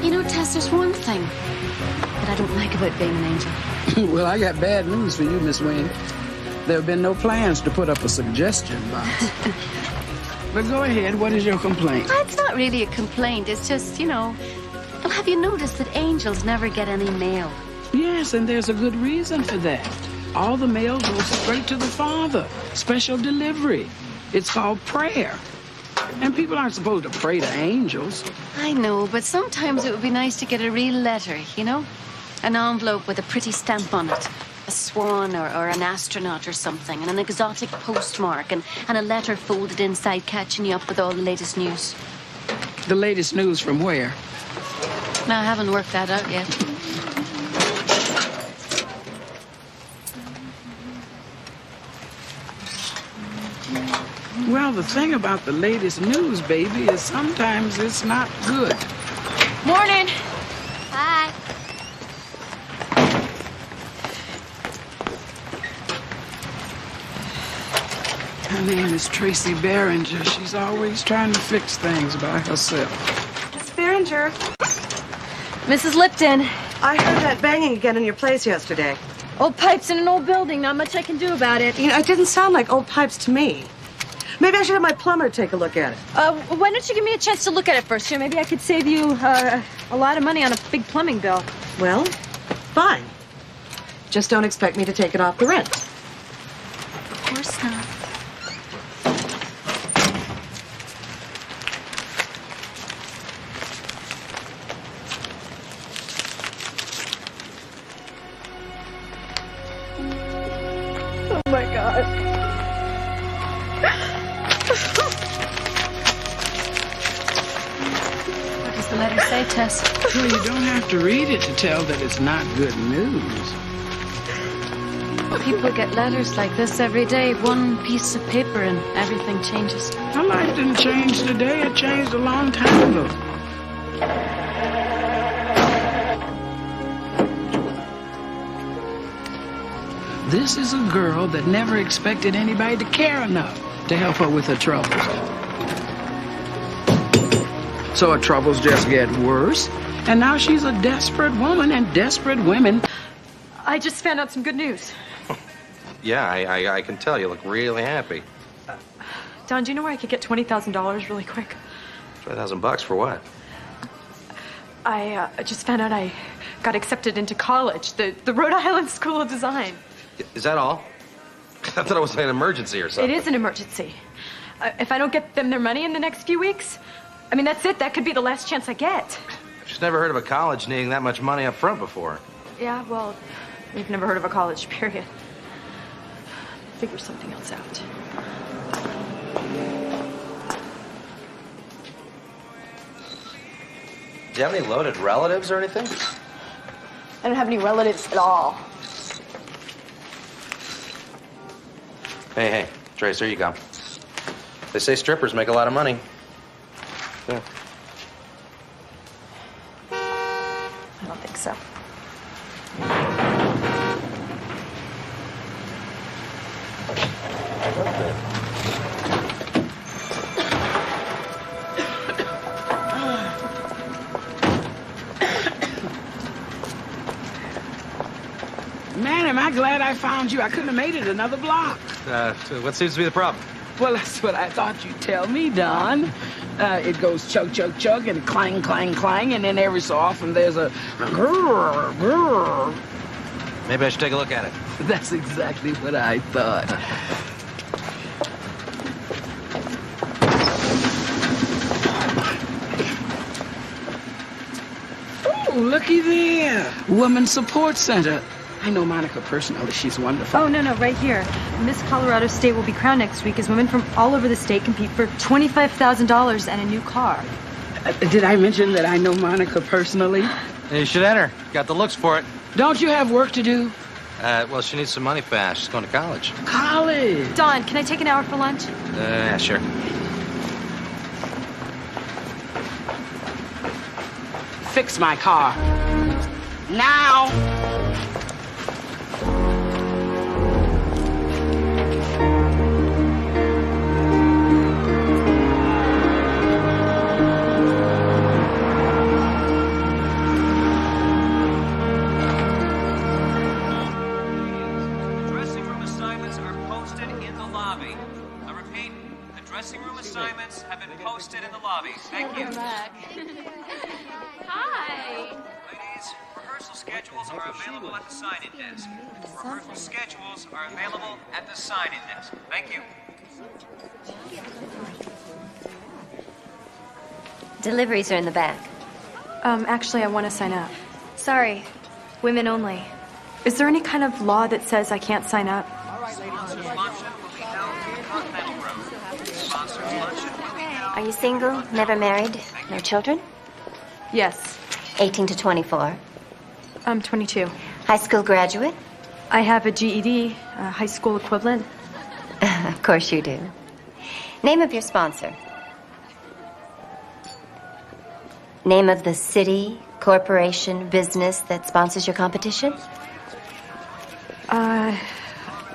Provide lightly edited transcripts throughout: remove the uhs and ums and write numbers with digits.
You know, Tess, there's one thing that I don't like about being an angel. Well, I got bad news for you, Miss Wynn. There have been no plans to put up a suggestion box. But go ahead, what is your complaint? It's not really a complaint, it's just, well, have you noticed that angels never get any mail? Yes, and there's a good reason for that. All the mail goes straight to the Father. Special delivery. It's called prayer. And people aren't supposed to pray to angels. I know, but sometimes it would be nice to get a real letter, An envelope with a pretty stamp on it. A swan or an astronaut or something, and an exotic postmark, and a letter folded inside catching you up with all the latest news. The latest news from where? No, I haven't worked that out yet. Well, the thing about the latest news, baby, is sometimes it's not good. Morning. Hi. Her name is Tracy Behringer. She's always trying to fix things by herself. Miss Behringer. Mrs. Lipton. I heard that banging again in your place yesterday. Old pipes in an old building. Not much I can do about it. It didn't sound like old pipes to me. Maybe I should have my plumber take a look at it. Why don't you give me a chance to look at it first? Maybe I could save you a lot of money on a big plumbing bill. Well, fine. Just don't expect me to take it off the rent. Of course not. Oh, my God. What does the letter say, Tess? Well, you don't have to read it to tell that it's not good news. People get letters like this every day. One piece of paper and everything changes. My life didn't change today. It changed a long time ago. This is a girl that never expected anybody to care enough to help her with her troubles. So her troubles just get worse, and now she's a desperate woman, and desperate women... I just found out some good news. Yeah, I can tell you look really happy. Don, do you know where I could get $20,000 really quick? $20,000 for what? I just found out I got accepted into college, the Rhode Island School of Design. Is that all? I thought it was an emergency or something. It is an emergency. If I don't get them their money in the next few weeks, that's it. That could be the last chance I get. I've just never heard of a college needing that much money up front before. Yeah, well, we've never heard of a college, period. Figure something else out. Do you have any loaded relatives or anything? I don't have any relatives at all. Hey, Trace, here you go. They say strippers make a lot of money. Yeah. I don't think so. Man, am I glad I found you. I couldn't have made it another block. What seems to be the problem? Well, that's what I thought you'd tell me, Don. It goes chug, chug, chug, and clang, clang, clang, and then every so often there's a grrr, grrr. Maybe I should take a look at it. That's exactly what I thought. Oh, looky there. Women's Support Center. I know Monica personally. She's wonderful. Oh, no, right here. Miss Colorado State will be crowned next week as women from all over the state compete for $25,000 and a new car. Did I mention that I know Monica personally? You should enter. Got the looks for it. Don't you have work to do? Well, she needs some money fast. She's going to college. College? Dawn, can I take an hour for lunch? Yeah, sure. Fix my car. Now! Dressing room assignments have been posted in the lobby. Thank you. Hi. Ladies, rehearsal schedules are available at the sign-in desk. Rehearsal schedules are available at the sign-in desk. Thank you. Deliveries are in the back. Actually, I want to sign up. Sorry, women only. Is there any kind of law that says I can't sign up? Sponsors luncheon will be held in Continental Row. Sponsors luncheon will be held. Are you single, never married, no children? Yes. 18 to 24. I'm 22. High school graduate? I have a GED, a high school equivalent. Of course you do. Name of your sponsor. Name of the city, corporation, business that sponsors your competition?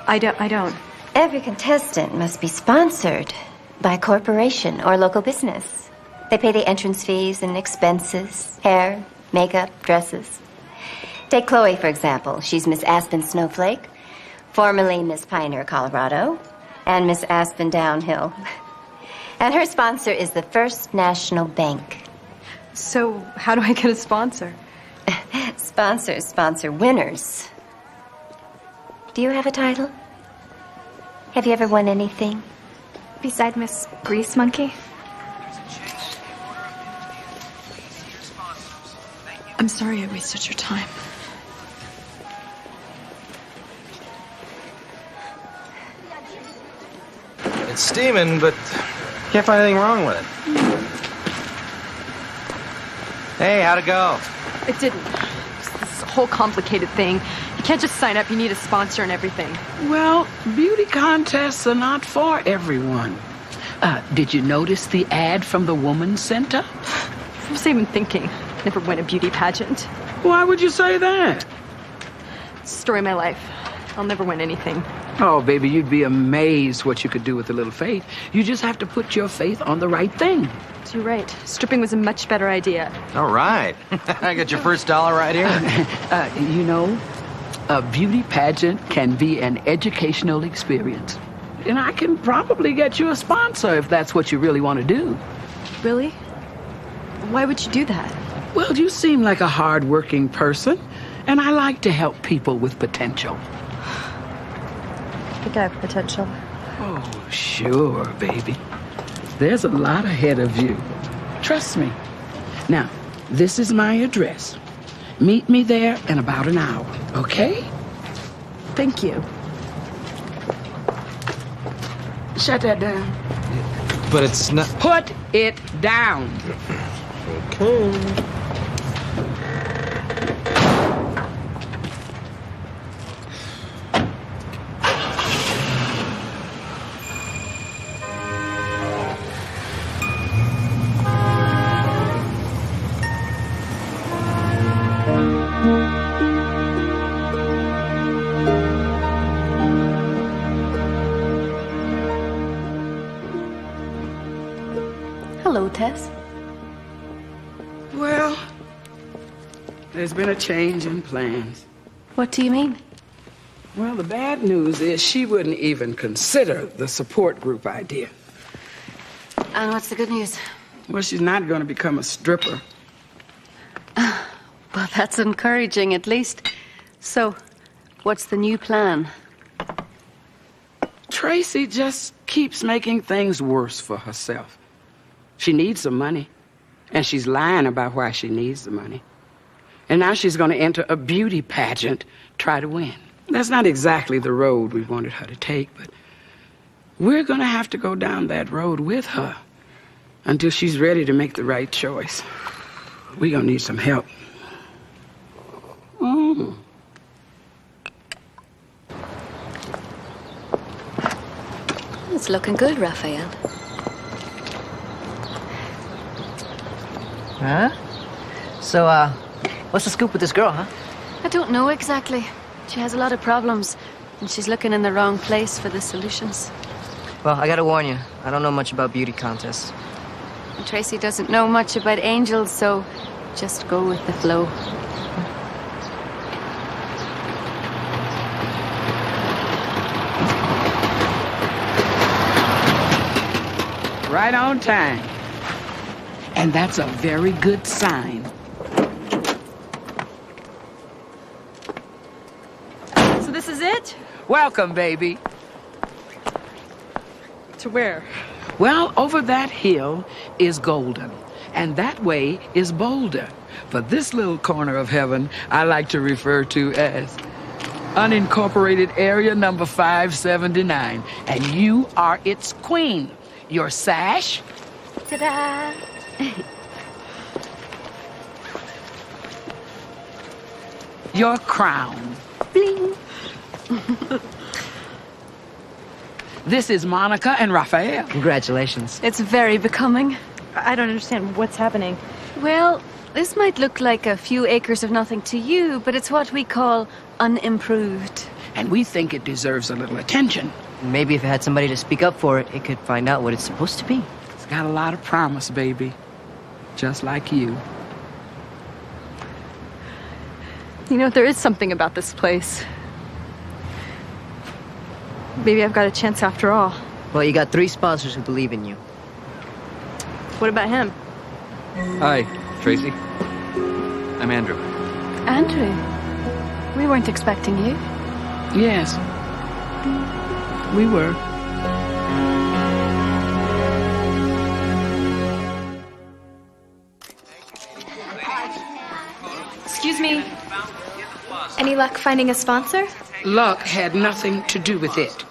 I don't. Every contestant must be sponsored by a corporation or local business. They pay the entrance fees and expenses, hair, makeup, dresses. Take Chloe, for example. She's Miss Aspen Snowflake, formerly Miss Pioneer, Colorado, and Miss Aspen Downhill. And her sponsor is the First National Bank. So, how do I get a sponsor? Sponsors sponsor winners. Do you have a title? Have you ever won anything? Beside Miss Grease Monkey? I'm sorry I wasted your time. It's steaming, but can't find anything wrong with it. Hey, how'd it go? It didn't. It's this whole complicated thing. You can't just sign up, you need a sponsor and everything. Well, beauty contests are not for everyone. Did you notice the ad from the Woman's Center? What was I even thinking? Never win a beauty pageant. Why would you say that? Story of my life. I'll never win anything. Oh, baby, you'd be amazed what you could do with a little faith. You just have to put your faith on the right thing. You're right. Stripping was a much better idea. All right. I got your first dollar right here. You know, a beauty pageant can be an educational experience. And I can probably get you a sponsor if that's what you really want to do. Really? Why would you do that? Well, you seem like a hard-working person, and I like to help people with potential. I think I have potential. Oh, sure, baby. There's a lot ahead of you. Trust me. Now, this is my address. Meet me there in about an hour, okay? Thank you. Shut that down. But it's not... Put it down. Okay. Hello, Tess. Well, there's been a change in plans. What do you mean? Well, the bad news is she wouldn't even consider the support group idea. And what's the good news? Well, she's not going to become a stripper. Well, that's encouraging, at least. So, what's the new plan? Tracy just keeps making things worse for herself. She needs some money, and she's lying about why she needs the money. And now she's going to enter a beauty pageant, try to win. That's not exactly the road we wanted her to take, but we're going to have to go down that road with her until she's ready to make the right choice. We're going to need some help. It's looking good, Raphael. Huh? So, what's the scoop with this girl, huh? I don't know exactly. She has a lot of problems, and she's looking in the wrong place for the solutions. Well, I gotta warn you, I don't know much about beauty contests. And Tracy doesn't know much about angels, so just go with the flow. Right on time. And that's a very good sign. So this is it? Welcome, baby. To where? Well, over that hill is Golden, and that way is Boulder. But this little corner of heaven I like to refer to as unincorporated area number 579. And you are its queen. Your sash. Ta-da! Your crown. Bling! This is Monica and Raphael. Congratulations. It's very becoming. I don't understand what's happening. Well, this might look like a few acres of nothing to you, but it's what we call unimproved. And we think it deserves a little attention. Maybe if it had somebody to speak up for it, it could find out what it's supposed to be. It's got a lot of promise, baby. Just like you. You know, there is something about this place. Maybe I've got a chance after all. Well, you got 3 sponsors who believe in you. What about him? Hi, Tracy. I'm Andrew. Andrew, we weren't expecting you. Yes. We were. Excuse me. Any luck finding a sponsor? Luck had nothing to do with it.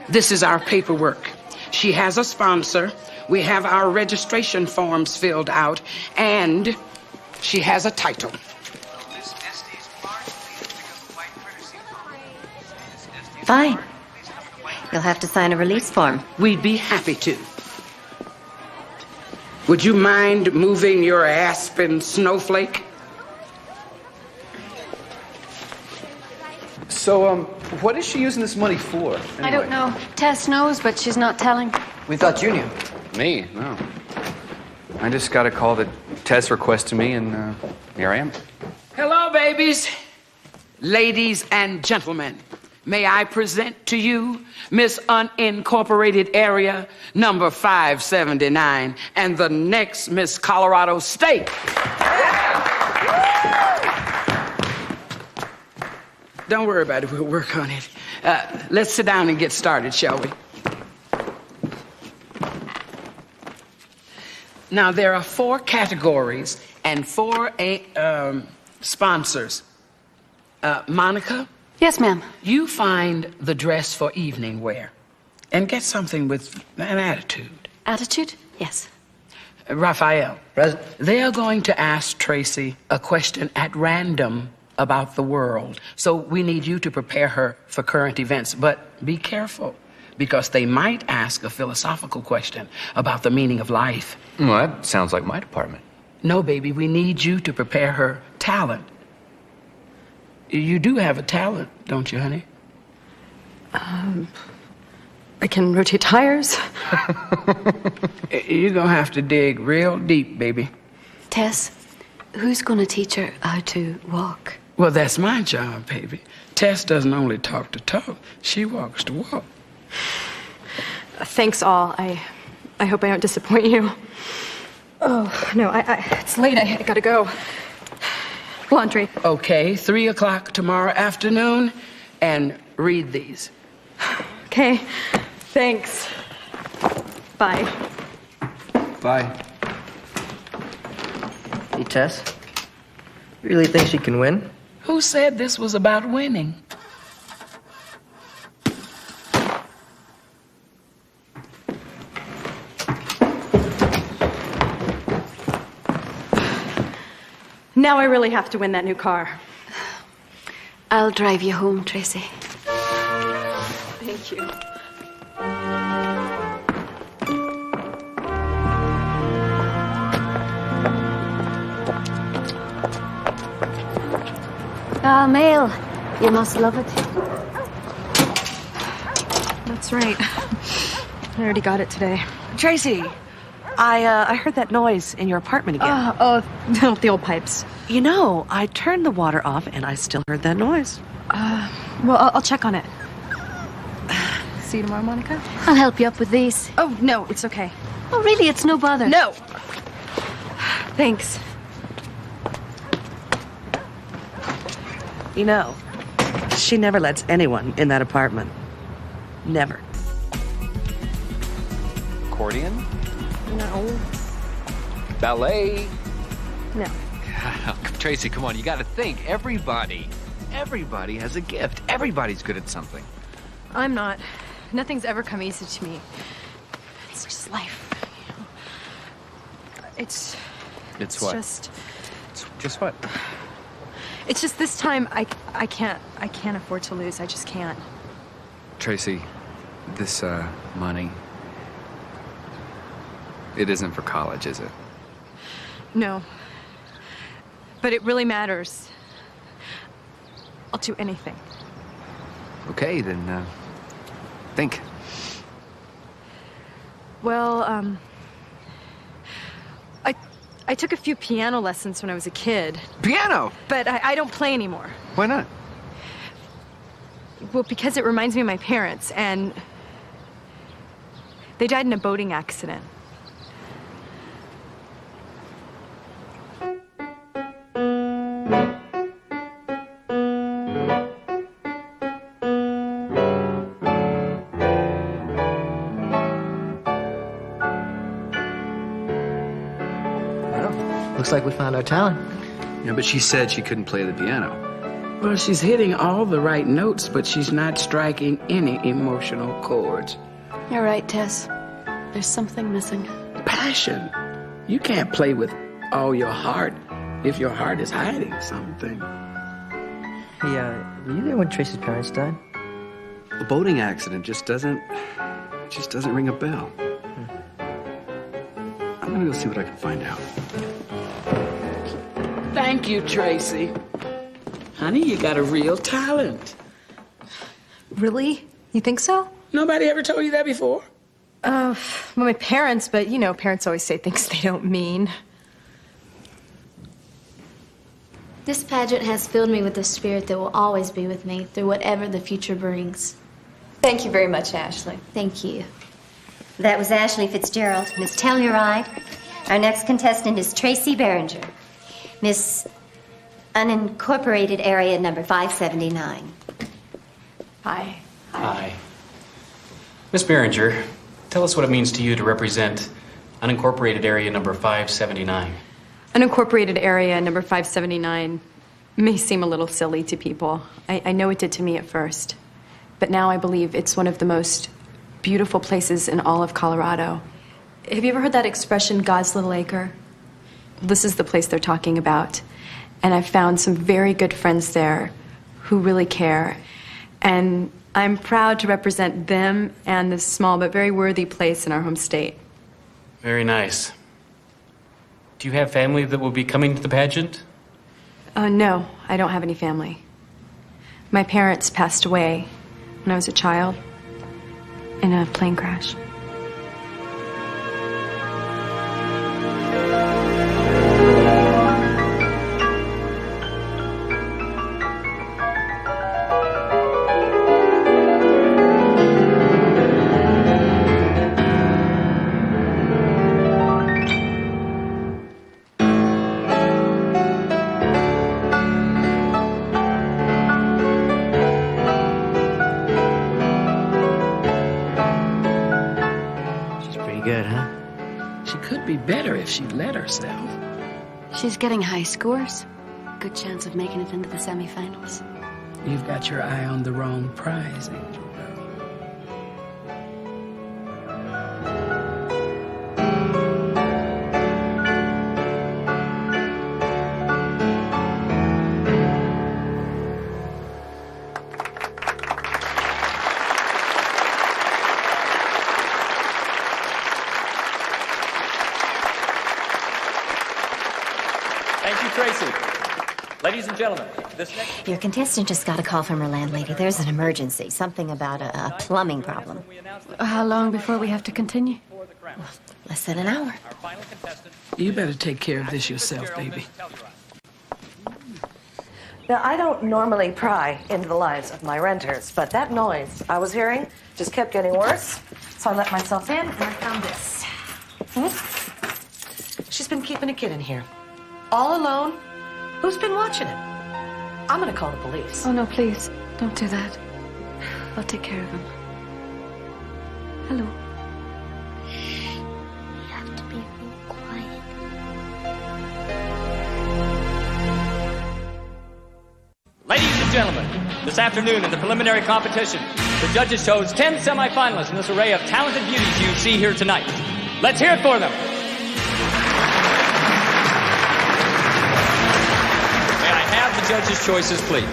This is our paperwork. She has a sponsor. We have our registration forms filled out. And she has a title. Fine. You'll have to sign a release form. We'd be happy to. Would you mind moving your aspen snowflake? So, what is she using this money for? Anyway? I don't know. Tess knows, but she's not telling. We thought you knew. Me? No. I just got a call that Tess requested me, and here I am. Hello, babies. Ladies and gentlemen, may I present to you Miss Unincorporated Area number 579 and the next Miss Colorado State. Don't worry about it. We'll work on it. Let's sit down and get started, shall we? Now, there are 4 categories and 4 sponsors. Monica? Yes, ma'am. You find the dress for evening wear and get something with an attitude. Attitude? Yes. Raphael. Present. They are going to ask Tracy a question at random about the world. So we need you to prepare her for current events. But be careful, because they might ask a philosophical question about the meaning of life. Well, that sounds like my department. No, baby, we need you to prepare her talent. You do have a talent, don't you, honey? I can rotate tires. You're gonna have to dig real deep, baby. Tess, who's going to teach her how to walk? Well, that's my job, baby. Tess doesn't only talk to talk, she walks to walk. Thanks all. I hope I don't disappoint you. Oh, no, it's late. I gotta go. Laundry. Okay, 3 o'clock tomorrow afternoon, and read these. Okay, thanks. Bye. Bye. Hey, Tess. You really think she can win? Who said this was about winning? Now I really have to win that new car. I'll drive you home, Tracy. Thank you. Ah, mail. You must love it. That's right. I already got it today. Tracy, I heard that noise in your apartment again. Oh, the old pipes. You know, I turned the water off and I still heard that noise. Well, I'll check on it. See you tomorrow, Monica? I'll help you up with these. Oh, no, it's okay. Oh, really? It's no bother. No. Thanks. You know, she never lets anyone in that apartment. Never. Accordion? No. Ballet? No. Tracy, come on, you gotta think. Everybody has a gift. Everybody's good at something. I'm not. Nothing's ever come easy to me. It's just life, you know. It's what? Just what? It's just this time I can't afford to lose. I just can't. Tracy, this, money, it isn't for college, is it? No. But it really matters. I'll do anything. Okay, then, think. Well, I took a few piano lessons when I was a kid. Piano? But I don't play anymore. Why not? Well, because it reminds me of my parents, and they died in a boating accident. Looks like we found our talent. Yeah, but she said she couldn't play the piano. Well, she's hitting all the right notes, but she's not striking any emotional chords. You're right, Tess. There's something missing. Passion. You can't play with all your heart if your heart is hiding something. Hey, were you there when Tracy's parents died? A boating accident just doesn't ring a bell. I'm gonna go see what I can find out. Thank you, Tracy. Honey, you got a real talent. Really? You think so? Nobody ever told you that before? Well, my parents, but you know, parents always say things they don't mean. This pageant has filled me with a spirit that will always be with me through whatever the future brings. Thank you very much, Ashley. Thank you. That was Ashley Fitzgerald, Miss Telluride. Our next contestant is Tracy Behringer, Miss Unincorporated Area number 579. Hi. Hi. Miss Behringer, tell us what it means to you to represent unincorporated area number 579. Unincorporated area number 579 may seem a little silly to people. I know it did to me at first. But now I believe it's one of the most beautiful places in all of Colorado. Have you ever heard that expression, God's little acre? This is the place they're talking about. And I've found some very good friends there who really care. And I'm proud to represent them and this small but very worthy place in our home state. Very nice. Do you have family that will be coming to the pageant? No, I don't have any family. My parents passed away when I was a child in a plane crash. Better if she let herself. She's getting high scores. Good chance of making it into the semifinals. You've got your eye on the wrong prize, Angel. Thank you, Tracy. Ladies and gentlemen, this next... Your contestant just got a call from her landlady. There's an emergency, something about a plumbing problem. How long before we have to continue? Less than an hour. You better take care of this yourself, baby. Now, I don't normally pry into the lives of my renters, but that noise I was hearing just kept getting worse, so I let myself in and I found this. She's been keeping a kid in here. All alone. Who's been watching him? I'm gonna call the police. Oh, no, please. Don't do that. I'll take care of him. Hello. You have to be real quiet. Ladies and gentlemen, this afternoon in the preliminary competition, the judges chose 10 semifinalists in this array of talented beauties you see here tonight. Let's hear it for them. May I have the judges' choices, please?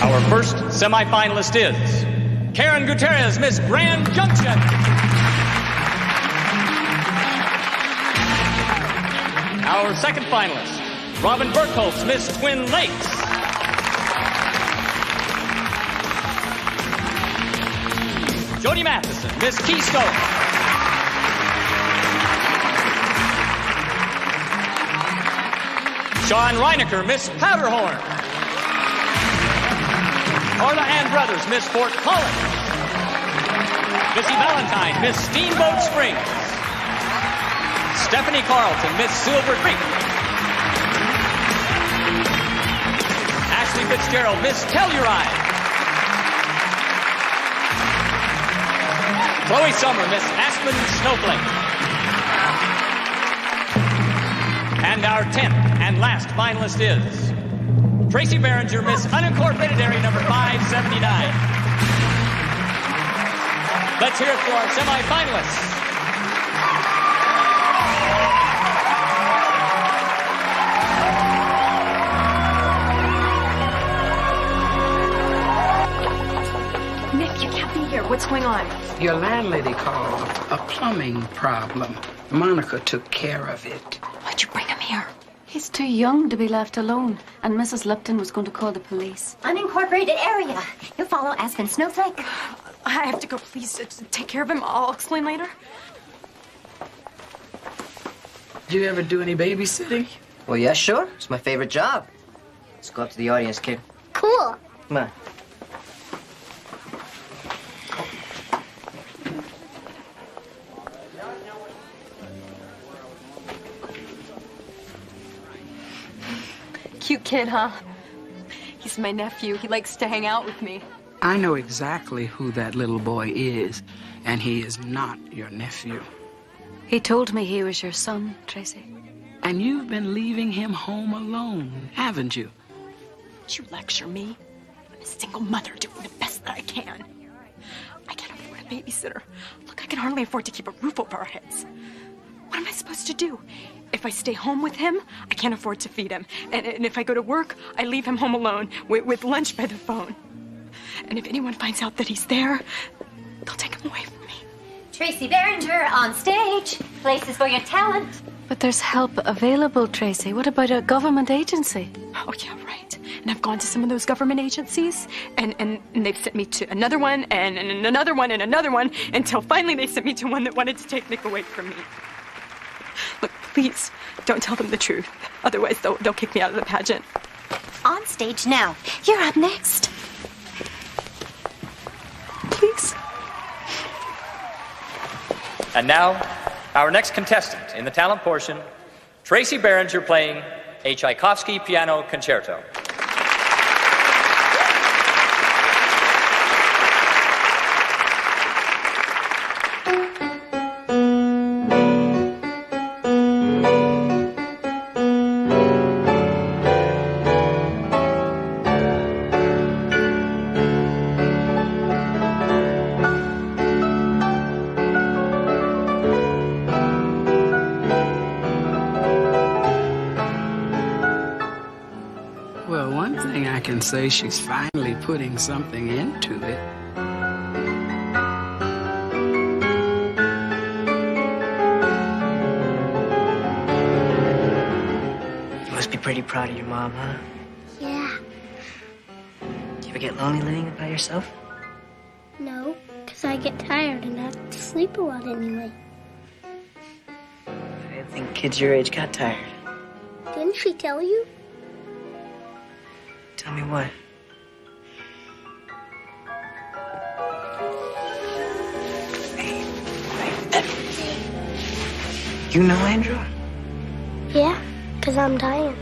Our first semifinalist is Karen Gutierrez, Miss Grand Junction. Our second finalist, Robin Burkholz, Miss Twin Lakes. Jody Matheson, Miss Keystone. Sean Reinecker, Miss Powderhorn. Orla Ann Brothers, Miss Fort Collins. Missy Valentine, Miss Steamboat Springs. Stephanie Carlton, Miss Silver Creek. Ashley Fitzgerald, Miss Telluride. Chloe Summer, Miss Aspen Snowflake. And our 10th and last finalist is Tracy Berenger, Miss Unincorporated Area number 579. Let's hear it for our semifinalists. Nick, you can't be here. What's going on? Your landlady called. A plumbing problem. Monica took care of it. Why'd you bring him here? He's too young to be left alone, and Mrs. Lupton was going to call the police. Unincorporated area. You follow Aspen Snowflake? I have to go. Please take care of him. I'll explain later. Do you ever do any babysitting? Well, yeah, sure. It's my favorite job. Let's go up to the audience, kid. Cool. Come on. Cute kid, huh? He's my nephew. He likes to hang out with me. I know exactly who that little boy is, and he is not your nephew. He told me he was your son, Tracy. And you've been leaving him home alone, haven't you? Don't you lecture me? I'm a single mother doing the best that I can. I can't afford a babysitter. Look, I can hardly afford to keep a roof over our heads. What am I supposed to do? If I stay home with him, I can't afford to feed him. And if I go to work, I leave him home alone with lunch by the phone. And if anyone finds out that he's there, they'll take him away from me. Tracy Berenger on stage. Places for your talent. But there's help available, Tracy. What about a government agency? Oh, yeah, right. And I've gone to some of those government agencies, and they've sent me to another one, and another one, and another one, until finally they sent me to one that wanted to take Nick away from me. Look, please, don't tell them the truth. Otherwise, they'll kick me out of the pageant. On stage now. You're up next. Please. And now, our next contestant in the talent portion, Tracy Berenger playing a Tchaikovsky Piano Concerto. Well, one thing I can say, she's finally putting something into it. You must be pretty proud of your mom, huh? Yeah. Do you ever get lonely living by yourself? No, because I get tired and have to sleep a lot anyway. I didn't think kids your age got tired. Didn't Didn't she tell you? Tell me what? You know Andrew? Yeah, because I'm dying.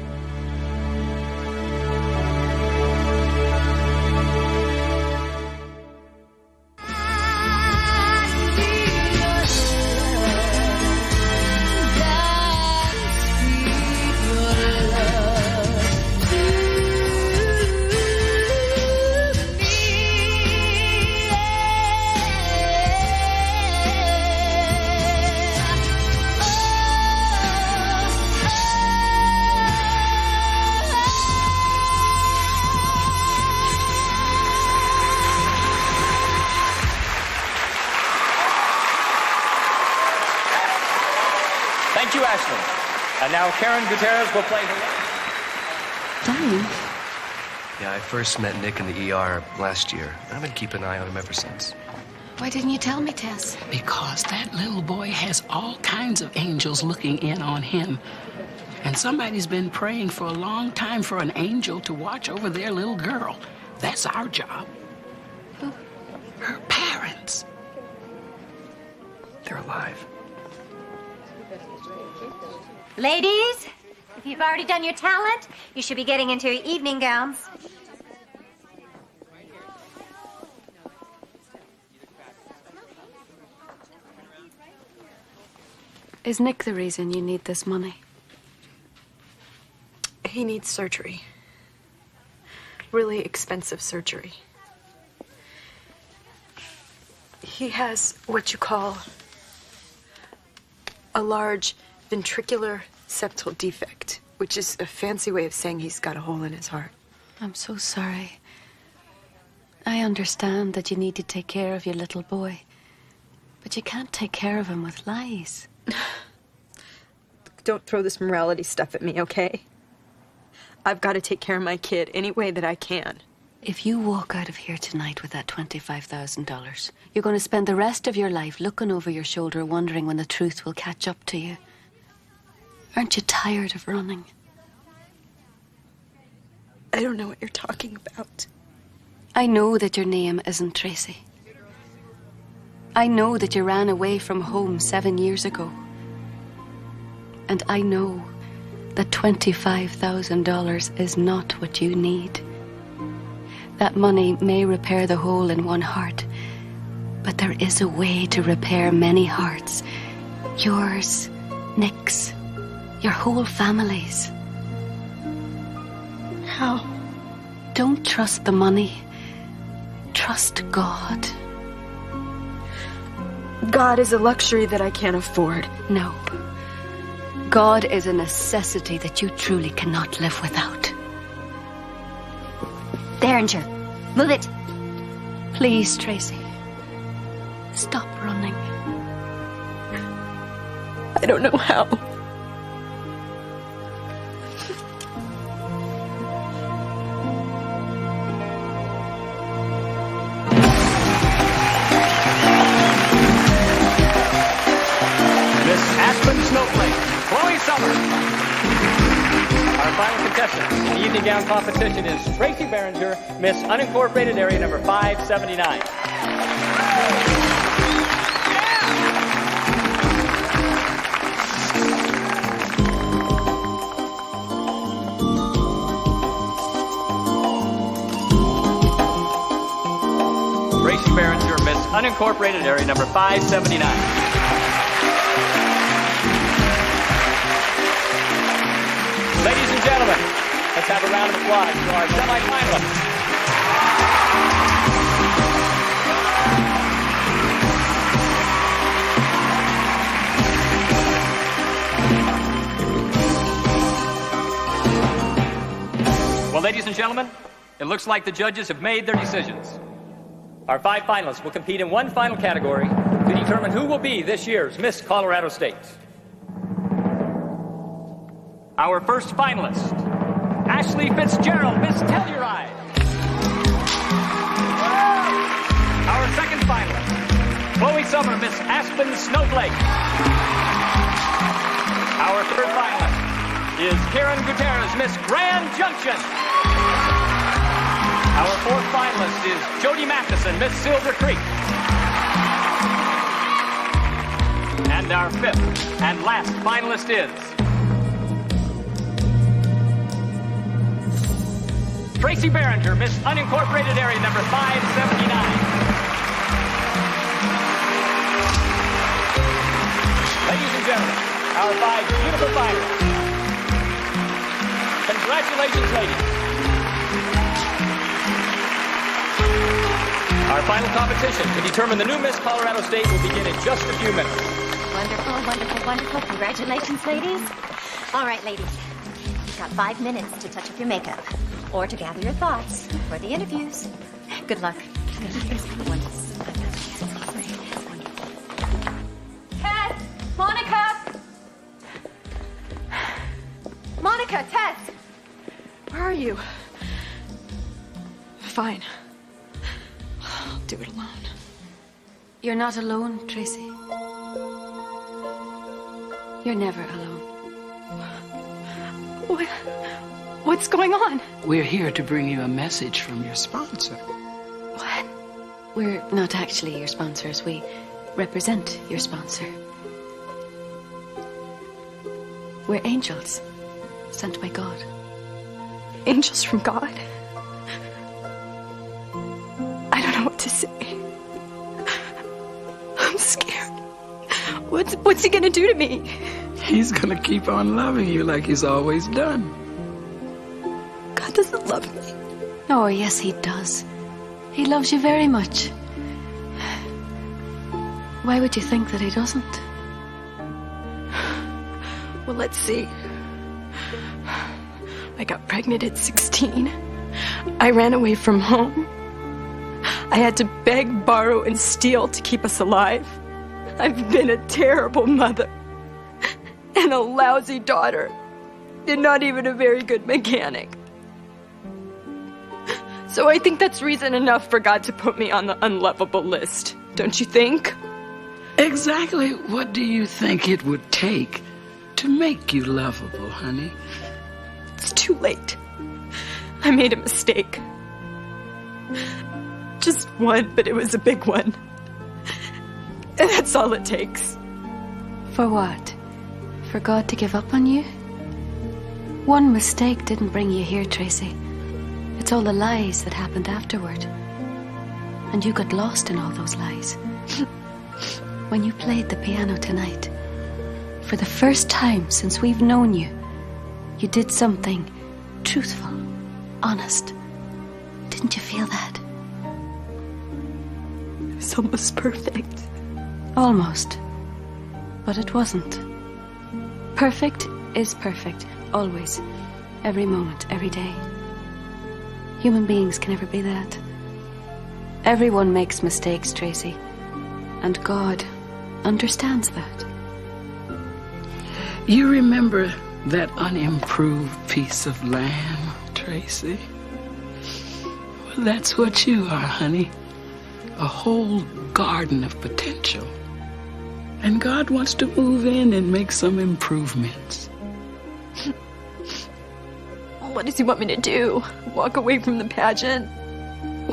Thank you, Ashley. And now Karen Gutierrez will play her. Darling. Yeah, I first met Nick in the ER last year. I've been keeping an eye on him ever since. Why didn't you tell me, Tess? Because that little boy has all kinds of angels looking in on him. And somebody's been praying for a long time for an angel to watch over their little girl. That's our job. Who? Her parents. They're alive. Ladies, if you've already done your talent, you should be getting into your evening gowns. Is Nick the reason you need this money? He needs surgery. Really expensive surgery. He has what you call a large ventricular septal defect, which is a fancy way of saying he's got a hole in his heart. I'm so sorry. I understand that you need to take care of your little boy, but you can't take care of him with lies. Don't throw this morality stuff at me, okay? I've got to take care of my kid any way that I can. If you walk out of here tonight with that $25,000, you're going to spend the rest of your life looking over your shoulder, wondering when the truth will catch up to you. Aren't you tired of running? I don't know what you're talking about. I know that your name isn't Tracy. I know that you ran away from home 7 years ago. And I know that $25,000 is not what you need. That money may repair the hole in one heart, but there is a way to repair many hearts. Yours, Nick's, your whole family's. How? Don't trust the money. Trust God. God is a luxury that I can't afford. No. God is a necessity that you truly cannot live without. Berenger, move it. Please, Tracy. Stop running. I don't know how. Our final contestant in the evening gown competition is Tracy Berenger, Miss Unincorporated Area number 579. Tracy Berenger, Miss Unincorporated Area number 579. Ladies and gentlemen, let's have a round of applause for our semifinalists. Well, ladies and gentlemen, it looks like the judges have made their decisions. Our 5 finalists will compete in one final category to determine who will be this year's Miss Colorado State. Our first finalist, Ashley Fitzgerald, Miss Telluride. Our second finalist, Chloe Summer, Miss Aspen Snowflake. Our third finalist, is Karen Gutierrez, Miss Grand Junction. Our fourth finalist is Jody Matheson, Miss Silver Creek. And our fifth and last finalist is Tracy Berenger, Miss Unincorporated Area number 579. Ladies and gentlemen, our 5 beautiful finalists. Congratulations, ladies. Our final competition to determine the new Miss Colorado State will begin in just a few minutes. Wonderful, wonderful, wonderful. Congratulations, ladies. All right, ladies. You've got 5 minutes to touch up your makeup or to gather your thoughts for the interviews. Good luck. Tess! Monica! Monica, Tess! Where are you? Fine. I'll do it alone. You're not alone, Tracy. You're never alone. What's going on? We're here to bring you a message from your sponsor. What? We're not actually your sponsors. We represent your sponsor. We're angels sent by God. Angels from God? I don't know what to say. I'm scared. What's he gonna do to me? He's gonna keep on loving you like he's always done. God doesn't love me. Oh, yes, he does. He loves you very much. Why would you think that he doesn't? Well, let's see. I got pregnant at 16. I ran away from home. I had to beg, borrow, and steal to keep us alive. I've been a terrible mother and a lousy daughter and not even a very good mechanic. So I think that's reason enough for God to put me on the unlovable list, don't you think? Exactly what do you think it would take to make you lovable, honey? It's too late. I made a mistake. Just one, but it was a big one. And that's all it takes. For what? For God to give up on you? One mistake didn't bring you here, Tracy. It's all the lies that happened afterward. And you got lost in all those lies. When you played the piano tonight, for the first time since we've known you, you did something truthful, honest. Didn't you feel that? It's almost perfect. Almost. But it wasn't. Perfect is perfect, always. Every moment, every day. Human beings can never be that. Everyone makes mistakes, Tracy. And God understands that. You remember that unimproved piece of land, Tracy? Well, that's what you are, honey. A whole garden of potential. And God wants to move in and make some improvements. What does he want me to do? Walk away from the pageant?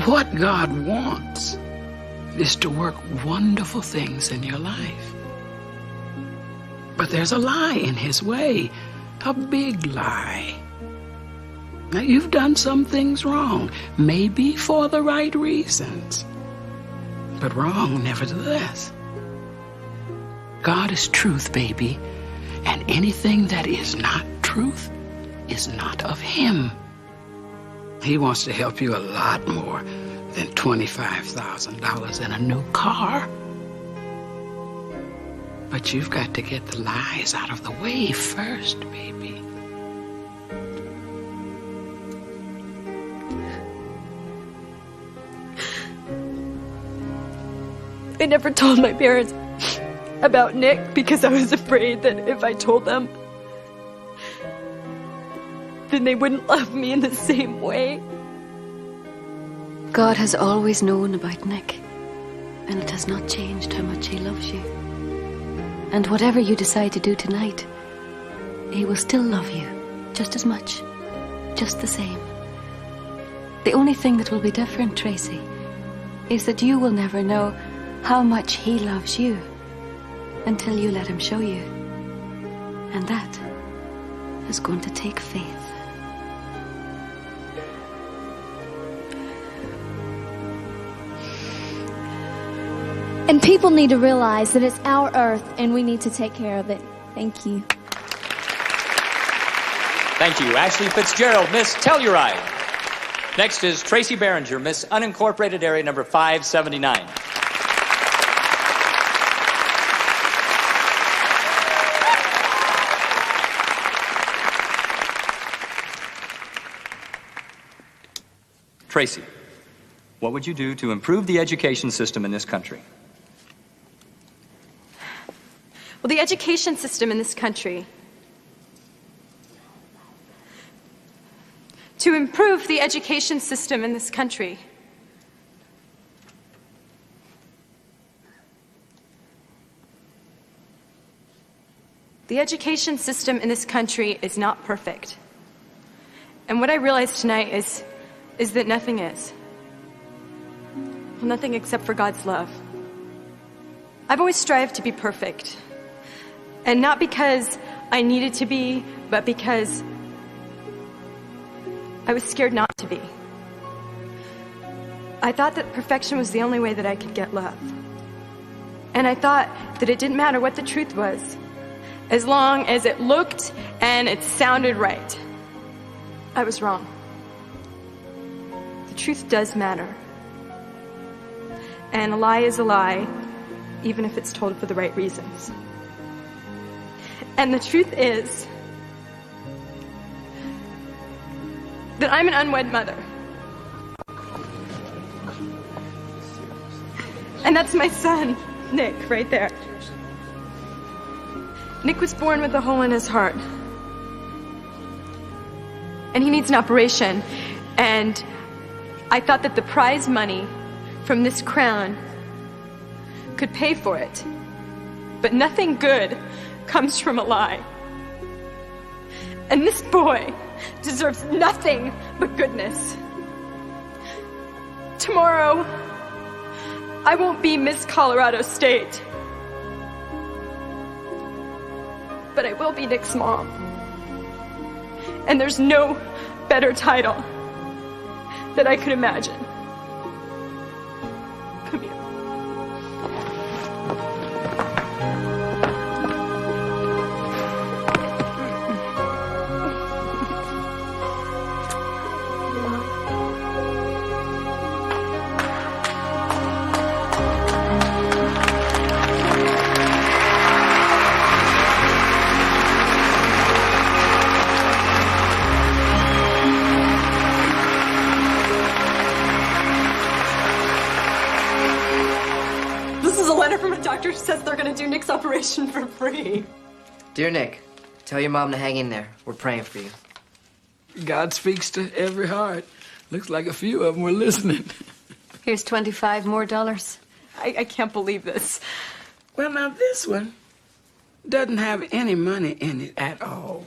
What God wants is to work wonderful things in your life. But there's a lie in his way, a big lie. Now, you've done some things wrong, maybe for the right reasons, but wrong nevertheless. God is truth, baby, and anything that is not truth is not of him. He wants to help you a lot more than $25,000 and a new car. But you've got to get the lies out of the way first, baby. I never told my parents about Nick because I was afraid that if I told them, then they wouldn't love me in the same way. God has always known about Nick, and it has not changed how much he loves you. And whatever you decide to do tonight, he will still love you. Just as much. Just the same. The only thing that will be different, Tracy, is that you will never know how much he loves you until you let him show you. And that is going to take faith. And people need to realize that it's our earth and we need to take care of it. Thank you. Thank you, Ashley Fitzgerald, Miss Telluride. Next is Tracy Behringer, Miss Unincorporated Area number 579. Tracy, what would you do to improve the education system in this country? Well, the education system in this country, to improve the education system in this country, the education system in this country is not perfect. And what I realized tonight is that nothing is. Well, nothing except for God's love. I've always strived to be perfect. And not because I needed to be, but because I was scared not to be. I thought that perfection was the only way that I could get love. And I thought that it didn't matter what the truth was, as long as it looked and it sounded right. I was wrong. The truth does matter. And a lie is a lie, even if it's told for the right reasons. And the truth is that I'm an unwed mother. And that's my son, Nick, right there. Nick was born with a hole in his heart. And he needs an operation. And I thought that the prize money from this crown could pay for it. But nothing good comes from a lie. And this boy deserves nothing but goodness. Tomorrow, I won't be Miss Colorado State, but I will be Nick's mom. And there's no better title that I could imagine. Come here. Doctor says they're gonna do Nick's operation for free. Dear Nick, tell your mom to hang in there. We're praying for you. God speaks to every heart. Looks like a few of them were listening. Here's $25 more. I can't believe this. Well, now this one doesn't have any money in it at all,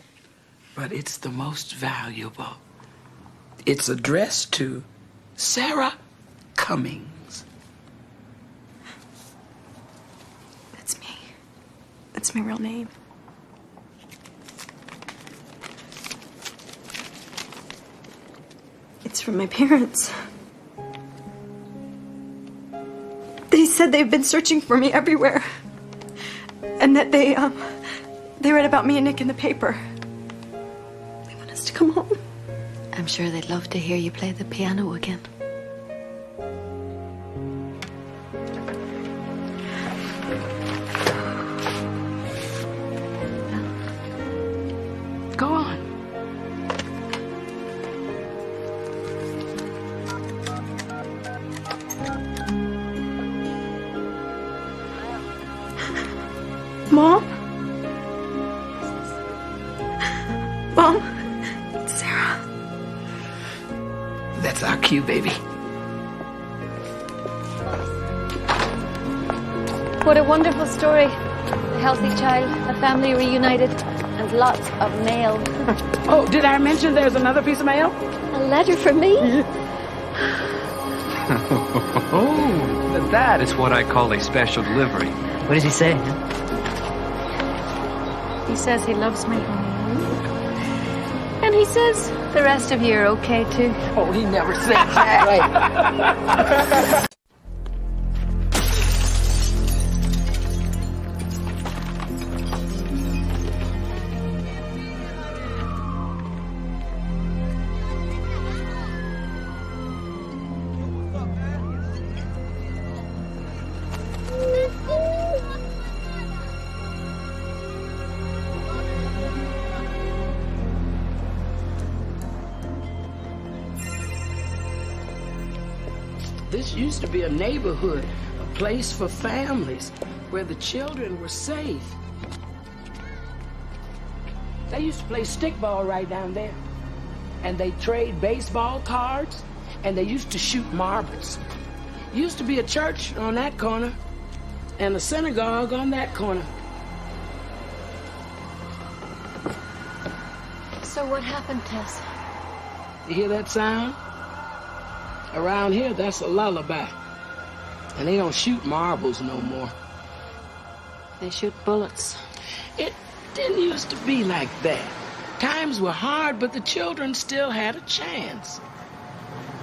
but it's the most valuable. It's addressed to Sarah Cummings. That's me. That's my real name. It's from my parents. They said they've been searching for me everywhere. And that they read about me and Nick in the paper. They want us to come home. I'm sure they'd love to hear you play the piano again. Go on. Mom? Mom? It's Sarah. That's our cue, baby. What a wonderful story. A healthy child, a family reunited. and lots of mail. Oh, did I mention there's another piece of mail? A letter for me? Oh, that is what I call a special delivery. What does he say? He says he loves me. And he says the rest of you are okay, too. Oh, he never said that. This used to be a neighborhood, a place for families, where the children were safe. They used to play stickball right down there. And they trade baseball cards, and they used to shoot marbles. Used to be a church on that corner, and a synagogue on that corner. So what happened, Tess? You hear that sound? Around here, that's a lullaby. And they don't shoot marbles no more. They shoot bullets. It didn't used to be like that. Times were hard, but the children still had a chance.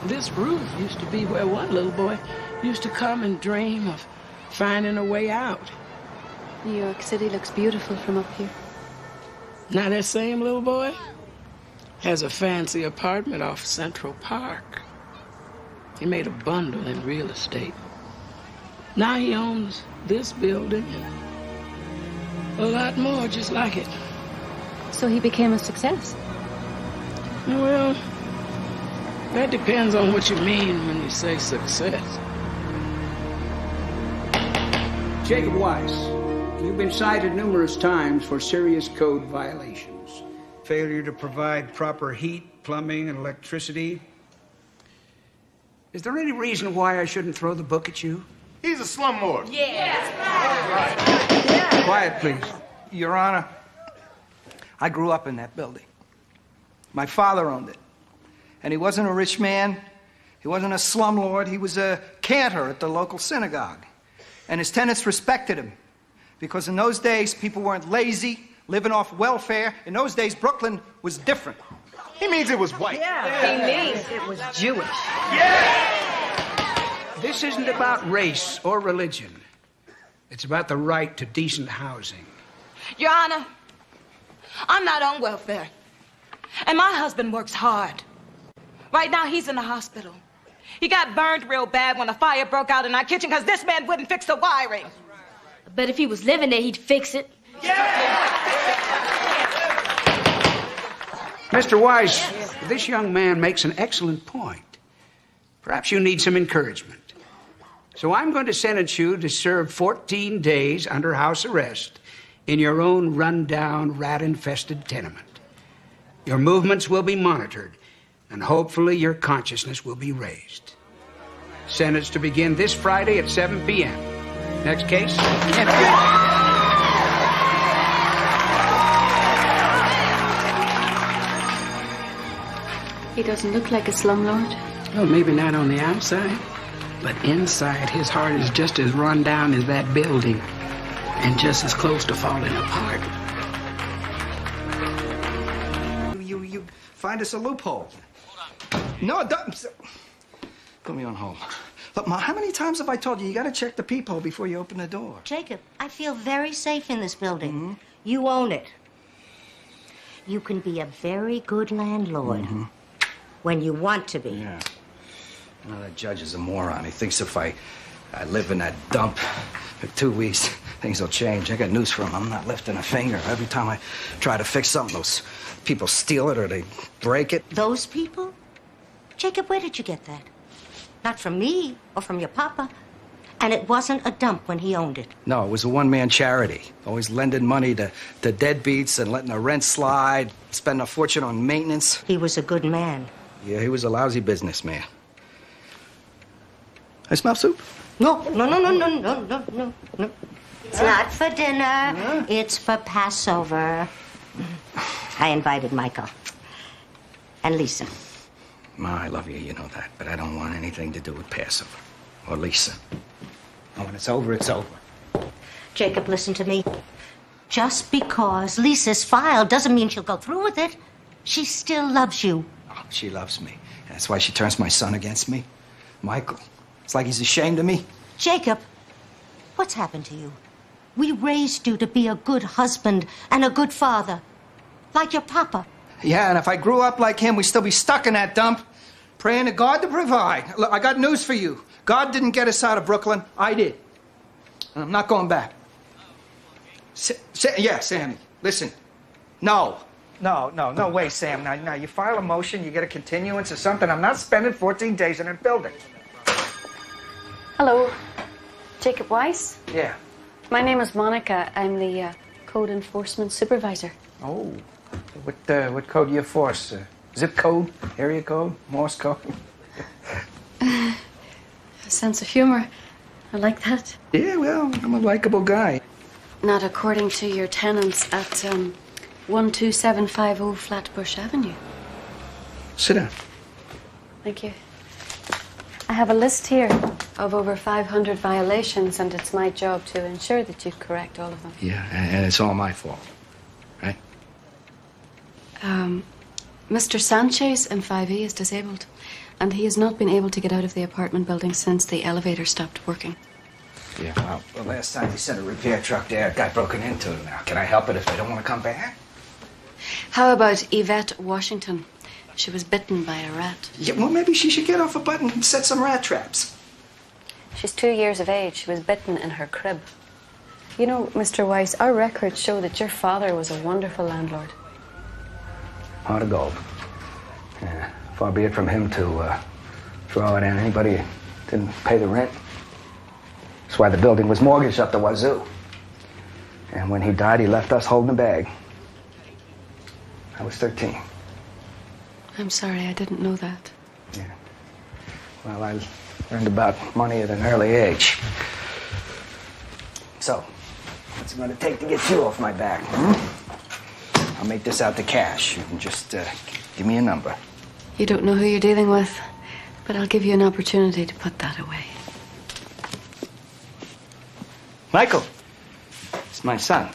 This roof used to be where one little boy used to come and dream of finding a way out. New York City looks beautiful from up here. Now that same little boy has a fancy apartment off Central Park. He made a bundle in real estate. Now he owns this building and a lot more just like it. So he became a success? Well, that depends on what you mean when you say success. Jacob Weiss, you've been cited numerous times for serious code violations. Failure to provide proper heat, plumbing, and electricity. Is there any reason why I shouldn't throw the book at you? He's a slumlord. Yeah. Quiet, please. Your Honor, I grew up in that building. My father owned it. And he wasn't a rich man. He wasn't a slumlord. He was a cantor at the local synagogue. And his tenants respected him. Because in those days, people weren't lazy, living off welfare. In those days, Brooklyn was different. He means it was white. He means it was Jewish. This isn't about race or religion. It's about the right to decent housing. Your Honor, I'm not on welfare. And my husband works hard. Right now, he's in the hospital. He got burned real bad when a fire broke out in our kitchen because this man wouldn't fix the wiring. But if he was living there, he'd fix it. Mr. Weiss, this young man makes an excellent point. Perhaps you need some encouragement. So I'm going to sentence you to serve 14 days under house arrest in your own run-down, rat-infested tenement. Your movements will be monitored, and hopefully your consciousness will be raised. Sentence to begin this Friday at 7 p.m. Next case? He doesn't look like a slumlord. Well, maybe not on the outside, but inside his heart is just as run down as that building and just as close to falling apart. You find us a loophole. No, don't. Put me on hold. Look, Ma, how many times have I told you, you got to check the peephole before you open the door? Jacob, I feel very safe in this building. You own it. You can be a very good landlord when you want to be. Yeah. Well, that judge is a moron. He thinks if I live in that dump for 2 weeks, things will change. I got news for him. I'm not lifting a finger. Every time I try to fix something, those people steal it or they break it. Those people? Jacob, where did you get that? Not from me or from your papa. And it wasn't a dump when he owned it. No, it was a one-man charity. Always lending money to deadbeats and letting the rent slide, spending a fortune on maintenance. He was a good man. Yeah, he was a lousy businessman. I smell soup? No. It's not for dinner. It's for Passover. I invited Michael. And Lisa. Ma, I love you, you know that, but I don't want anything to do with Passover. Or Lisa. Oh, when it's over, it's over. Jacob, listen to me. Just because Lisa's filed doesn't mean she'll go through with it. She still loves you. Oh, she loves me. That's why she turns my son against me. Michael, it's like he's ashamed of me. Jacob, what's happened to you? We raised you to be a good husband and a good father. Like your papa. Yeah, and if I grew up like him, we'd still be stuck in that dump, praying to God to provide. Look, I got news for you. God didn't get us out of Brooklyn. I did. And I'm not going back. Yeah, Sammy, listen. No way, Sam. Now, you file a motion, you get a continuance or something. I'm not spending 14 days in a building. Hello, Jacob Weiss? Yeah. My name is Monica. I'm the code enforcement supervisor. Oh, what code do you force? Zip code? Area code? Morse code? A sense of humor. I like that. Yeah, well, I'm a likable guy. Not according to your tenants at 12750 Flatbush Avenue. Sit down. Thank you. I have a list here of over 500 violations, and it's my job to ensure that you correct all of them. Yeah, and it's all my fault, right? Mr. Sanchez in 5E is disabled, and he has not been able to get out of the apartment building since the elevator stopped working. Yeah, well, the last time they sent a repair truck there, it got broken into. Now, can I help it if they don't want to come back? How about Yvette Washington? She was bitten by a rat. Yeah, well, maybe she should get off a button and set some rat traps. She's 2 years of age. She was bitten in her crib. You know, Mr. Weiss, our records show that your father was a wonderful landlord. Heart of gold. Yeah, far be it from him to throw it at anybody who didn't pay the rent. That's why the building was mortgaged up the wazoo. And when he died, he left us holding the bag. I was 13. I'm sorry, I didn't know that. Yeah. Well, I learned about money at an early age. So, what's it going to take to get you off my back? I'll make this out to cash. You can just give me a number. You don't know who you're dealing with, but I'll give you an opportunity to put that away. Michael, it's my son.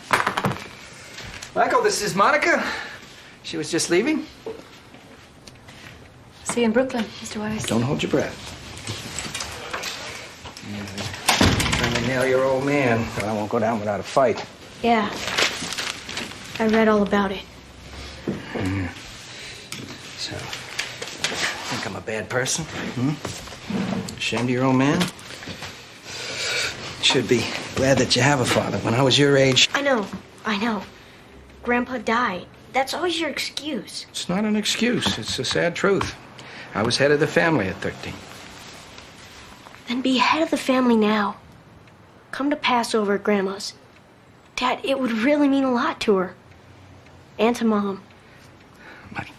Michael, this is Monica. She was just leaving. See you in Brooklyn, Mr. Weiss. Don't hold your breath. Trying to nail your old man, but I won't go down without a fight. Yeah. I read all about it. So, think I'm a bad person? Ashamed of your old man? Should be glad that you have a father. When I was your age... I know. Grandpa died. That's always your excuse. It's not an excuse. It's the sad truth. I was head of the family at 13. Then be head of the family now. Come to Passover at Grandma's. Dad, it would really mean a lot to her. And to Mom. Mike,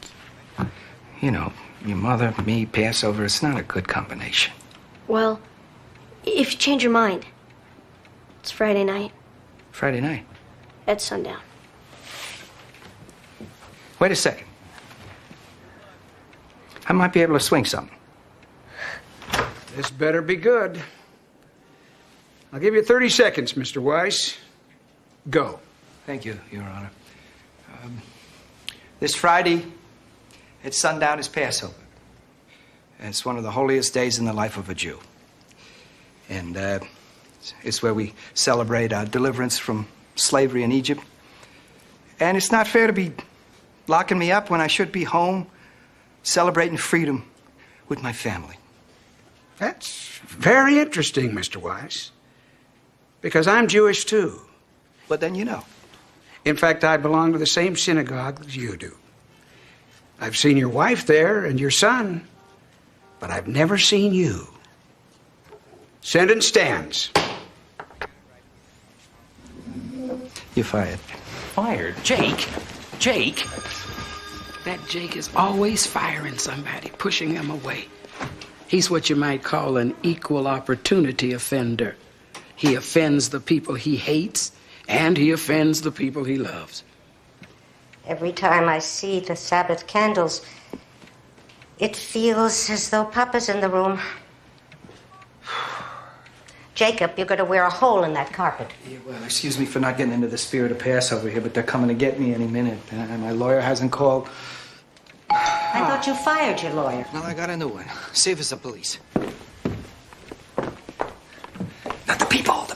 you know, your mother, me, Passover, it's not a good combination. Well, if you change your mind, it's Friday night Friday night? at sundown. Wait a second. I might be able to swing something. This better be good. I'll give you 30 seconds, Mr. Weiss. Go. Thank you, Your Honor. This Friday at sundown is Passover. It's one of the holiest days in the life of a Jew. And it's where we celebrate our deliverance from slavery in Egypt. And it's not fair to be locking me up when I should be home celebrating freedom with my family. That's very interesting, Mr. Weiss. Because I'm Jewish, too. But then you know. In fact, I belong to the same synagogue as you do. I've seen your wife there and your son, but I've never seen you. Sentence stands. You're fired. Fired? Jake? Jake? That Jake is always firing somebody, pushing them away. He's what you might call an equal opportunity offender. He offends the people he hates, and he offends the people he loves. Every time I see the Sabbath candles, it feels as though Papa's in the room. Jacob, you're going to wear a hole in that carpet. Yeah, well, excuse me for not getting into the spirit of Passover here, but they're coming to get me any minute. And my lawyer hasn't called. I thought you fired your lawyer. Well, I got a new one. Save us the police. Not the people.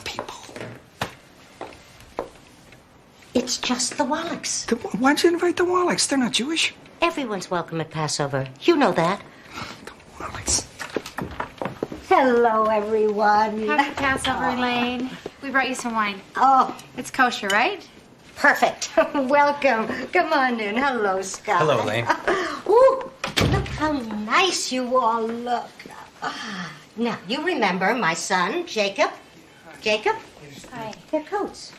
It's just the Wallachs. Why'd you invite the Wallachs? They're not Jewish. Everyone's welcome at Passover. You know that. The Wallachs. Hello, everyone. Happy Passover, Elaine. We brought you some wine. Oh. It's kosher, right? Perfect. Welcome. Come on in. Hello, Scott. Hello, Elaine. Ooh, look how nice you all look. Now, you remember my son, Jacob. Jacob? Hi. Their coats.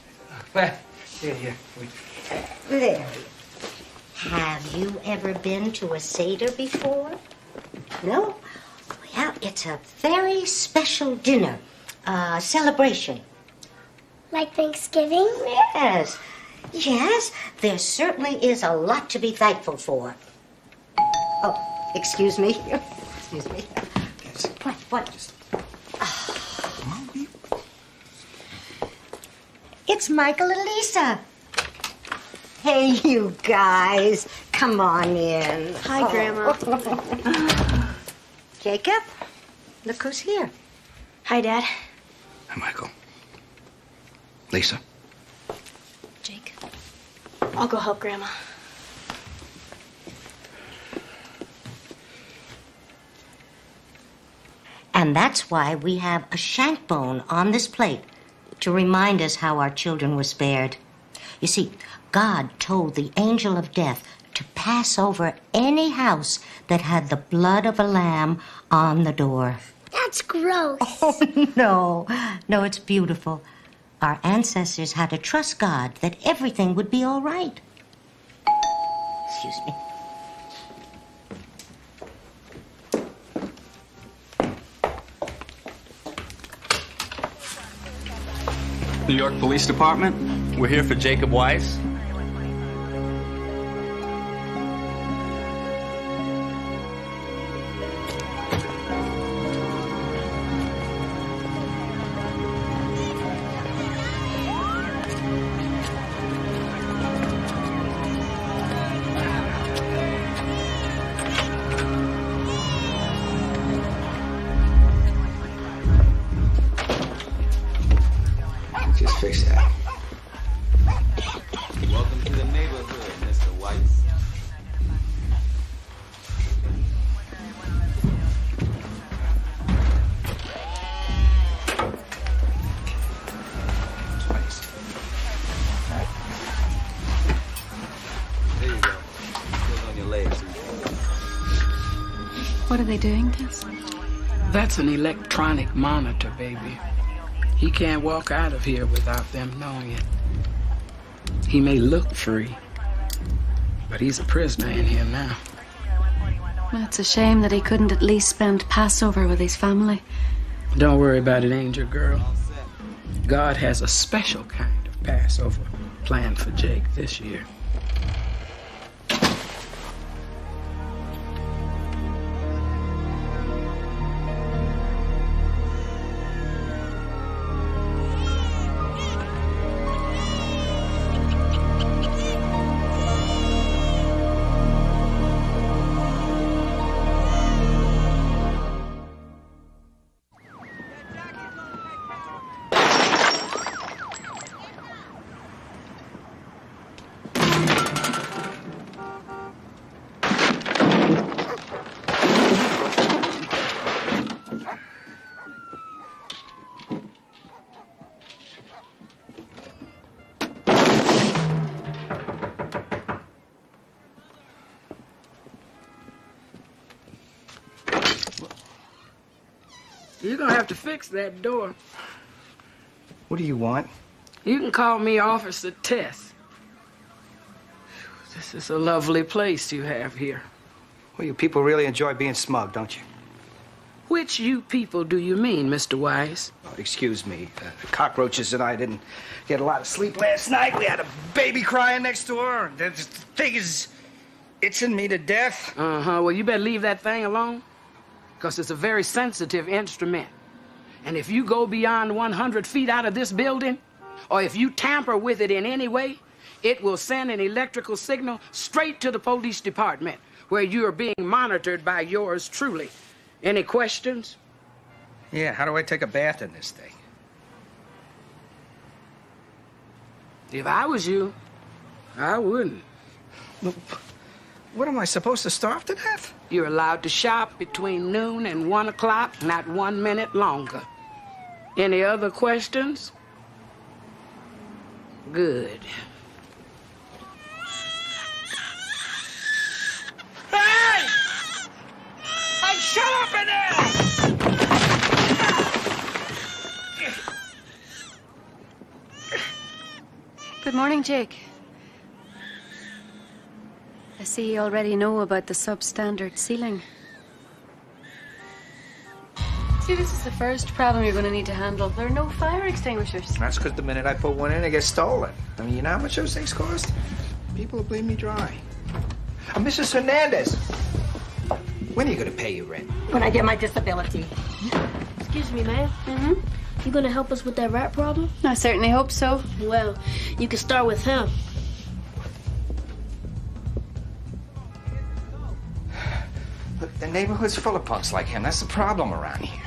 Here. There. Have you ever been to a Seder before? No? Well, it's a very special dinner. Celebration. Like Thanksgiving? Yes. Yes, there certainly is a lot to be thankful for. Oh, excuse me. Excuse me. What? It's Michael and Lisa. Hey, you guys. Come on in. Hi, Grandma. Jacob, look who's here. Hi, Dad. Hi, Michael. Lisa. Jake. I'll go help Grandma. And that's why we have a shank bone on this plate to remind us how our children were spared. You see, God told the angel of death to pass over any house that had the blood of a lamb on the door. That's gross. Oh, no, it's beautiful. Our ancestors had to trust God that everything would be all right. Excuse me. New York Police Department. We're here for Jacob Weiss. Just fix that. Welcome to the neighborhood, Mr. Weiss. There you go. Feels on your legs. What are they doing, Tess? That's an electronic monitor, baby. He can't walk out of here without them knowing it. He may look free, but he's a prisoner in here now. Well, it's a shame that he couldn't at least spend Passover with his family. Don't worry about it, Angel Girl. God has a special kind of Passover planned for Jake this year. You're gonna have to fix that door. What do you want? You can call me Officer Tess. This is a lovely place you have here. Well, you people really enjoy being smug, don't you? Which you people do you mean, Mr. Wise? Oh, excuse me. The cockroaches and I didn't get a lot of sleep last night. We had a baby crying next door. The thing is itching me to death. Uh-huh. Well, you better leave that thing alone, because it's a very sensitive instrument. And if you go beyond 100 feet out of this building, or if you tamper with it in any way, it will send an electrical signal straight to the police department, where you are being monitored by yours truly. Any questions? Yeah, how do I take a bath in this thing? If I was you, I wouldn't. What am I supposed to starve to death? You're allowed to shop between noon and 1 o'clock, not 1 minute longer. Any other questions? Good. Hey! Hey, shut up in there! Good morning, Jake. I see you already know about the substandard ceiling. See, this is the first problem you're going to need to handle. There are no fire extinguishers. That's because the minute I put one in, it gets stolen. I mean, you know how much those things cost? People will bleed me dry. Mrs. Hernandez, when are you going to pay your rent? When I get my disability. Excuse me, ma'am. Mm-hmm. You gonna help us with that rat problem? I certainly hope so. Well, you can start with him. Look, the neighborhood's full of punks like him. That's the problem around here.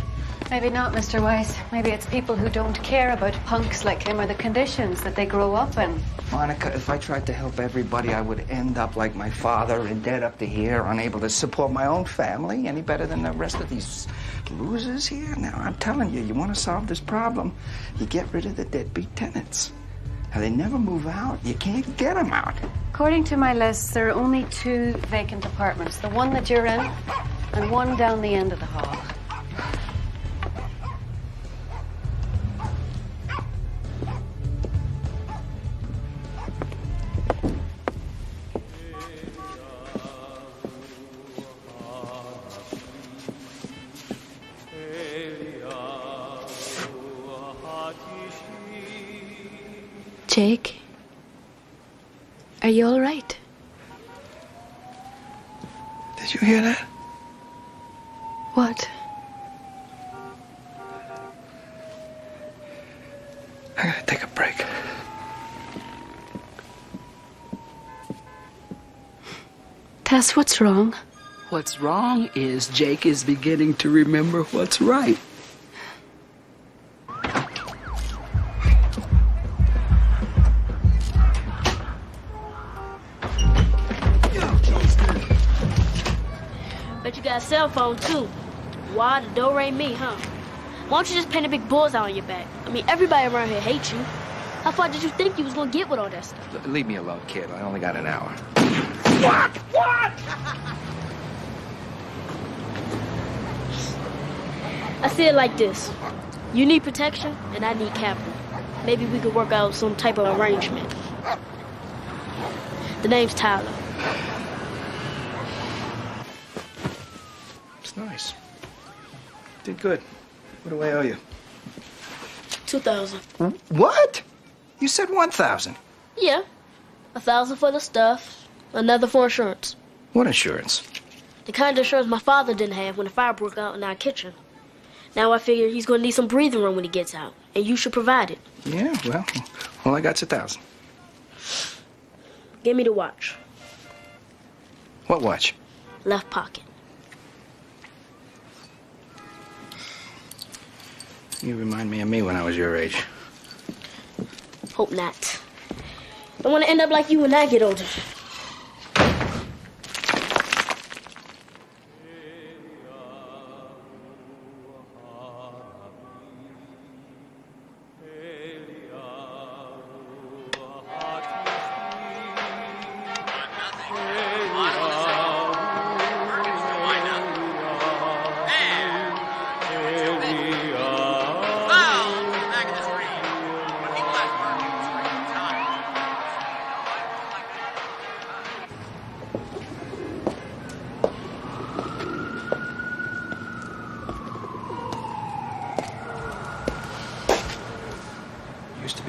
Maybe not, Mr. Wise. Maybe it's people who don't care about punks like him or the conditions that they grow up in. Monica, if I tried to help everybody, I would end up like my father, in debt up to here, unable to support my own family any better than the rest of these losers here. Now, I'm telling you, you want to solve this problem, you get rid of the deadbeat tenants. Now, they never move out. You can't get them out. According to my list, there are only 2 vacant apartments. The one that you're in, and one down the end of the hall. Jake, are you all right? Did you hear that? What? I gotta take a break. Tess, what's wrong? What's wrong is Jake is beginning to remember what's right. Bet you got a cell phone, too. Why the do-re-mi, huh? Why don't you just paint a big bullseye on your back? I mean, everybody around here hates you. How far did you think you was gonna get with all that stuff? Leave me alone, kid. I only got an hour. What? What? I see it like this. You need protection, and I need capital. Maybe we could work out some type of arrangement. The name's Tyler. It's nice. Did good. What do I owe you? 2,000. What? You said 1,000. Yeah. 1,000 for the stuff, another for insurance. What insurance? The kind of insurance my father didn't have when the fire broke out in our kitchen. Now I figure he's gonna need some breathing room when he gets out, and you should provide it. Yeah, well, all I got's 1,000. Give me the watch. What watch? Left pocket. You remind me of me when I was your age. Hope not. Don't want to end up like you when I get older.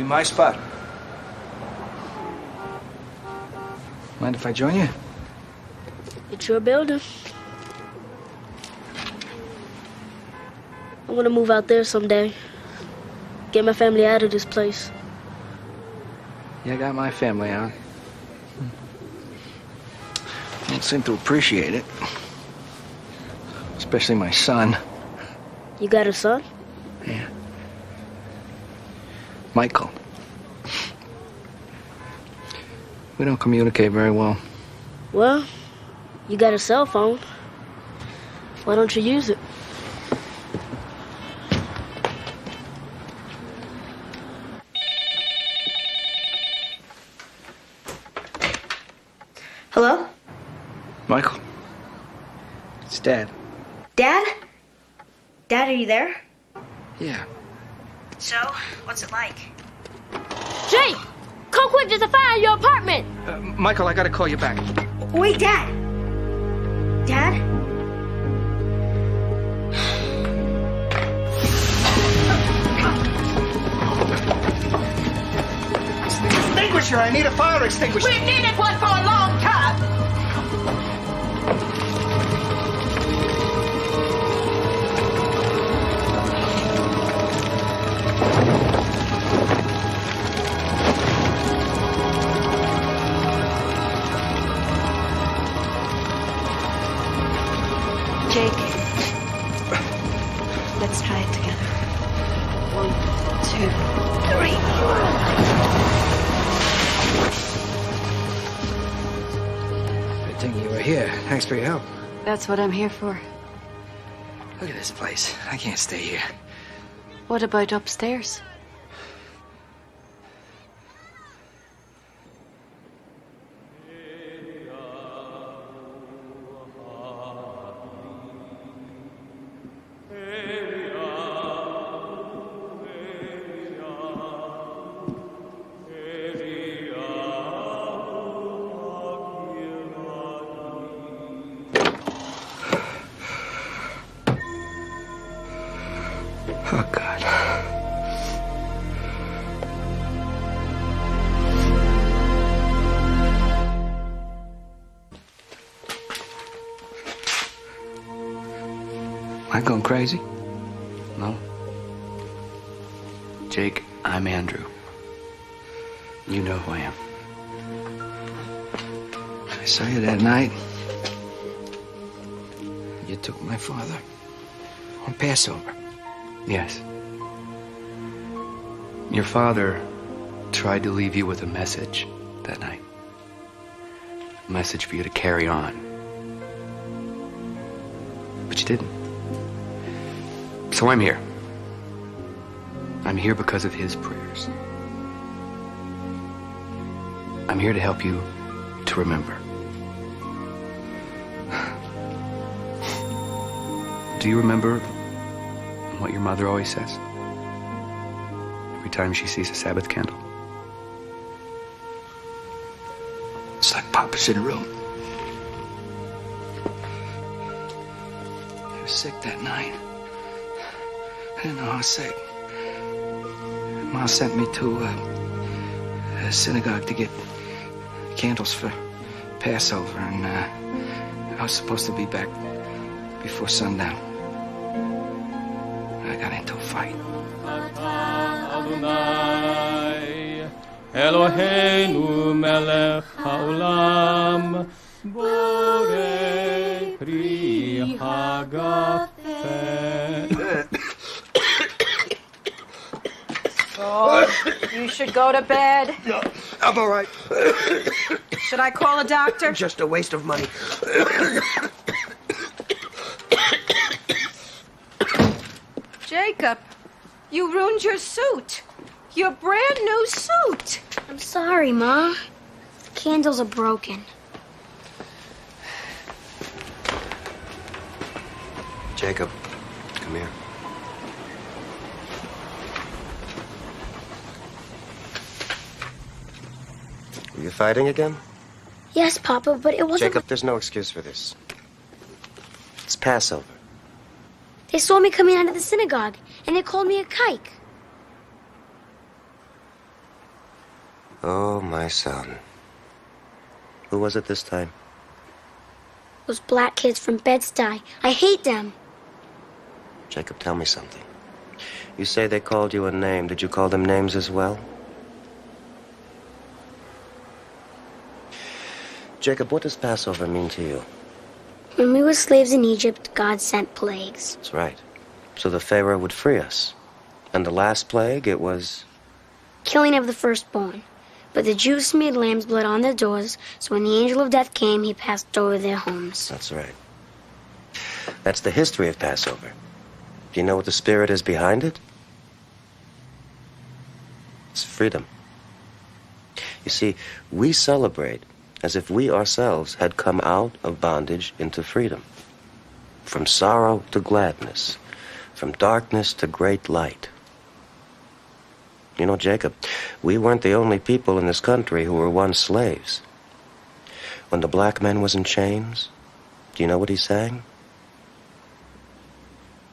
Be my spot. Mind if I join you? It's your building. I want to move out there someday. Get my family out of this place. Yeah, I got my family out. Don't seem to appreciate it. Especially my son. You got a son? Yeah. Michael. We don't communicate very well. Well, you got a cell phone. Why don't you use it? Hello? Michael. It's Dad. Dad? Dad, are you there? Yeah. So, what's it like? Jake! Come quick, there's a fire in your apartment! Michael, I gotta call you back. Wait, Dad! Dad? Extinguisher! I need a fire extinguisher! We've needed one for a long time! Jake, let's try it together. 1, 2, 3. Good thing you were here. Thanks for your help. That's what I'm here for. Look at this place. I can't stay here. What about upstairs? Oh, God. Am I going crazy? No. Jake, I'm Andrew. You know who I am. I saw you that night. You took my father on Passover. Yes. Your father tried to leave you with a message that night. A message for you to carry on. But you didn't. So I'm here. I'm here because of his prayers. I'm here to help you to remember. Do you remember what your mother always says every time she sees a Sabbath candle? It's like Papa's in a room. He was sick that night. I didn't know I was sick. Ma sent me to a synagogue to get candles for Passover, and I was supposed to be back before sundown. I got into a fight. Eloheinu melech haolam borei pri hagafen. Oh, you should go to bed. No, I'm all right. Should I call a doctor? Just a waste of money. Jacob, you ruined your suit. Your brand new suit. I'm sorry, Ma. The candles are broken. Jacob, come here. Were you fighting again? Yes, Papa, but it wasn't. Jacob, there's no excuse for this. It's Passover. They saw me coming out of the synagogue, and they called me a kike. Oh, my son. Who was it this time? Those black kids from Bed-Stuy. I hate them. Jacob, tell me something. You say they called you a name. Did you call them names as well? Jacob, what does Passover mean to you? When we were slaves in Egypt, God sent plagues. That's right. So the Pharaoh would free us. And the last plague, it was... Killing of the firstborn. But the Jews smeared lamb's blood on their doors, so when the angel of death came, he passed over their homes. That's right. That's the history of Passover. Do you know what the spirit is behind it? It's freedom. You see, we celebrate as if we ourselves had come out of bondage into freedom. From sorrow to gladness. From darkness to great light. You know, Jacob, we weren't the only people in this country who were once slaves. When the black man was in chains, do you know what he sang?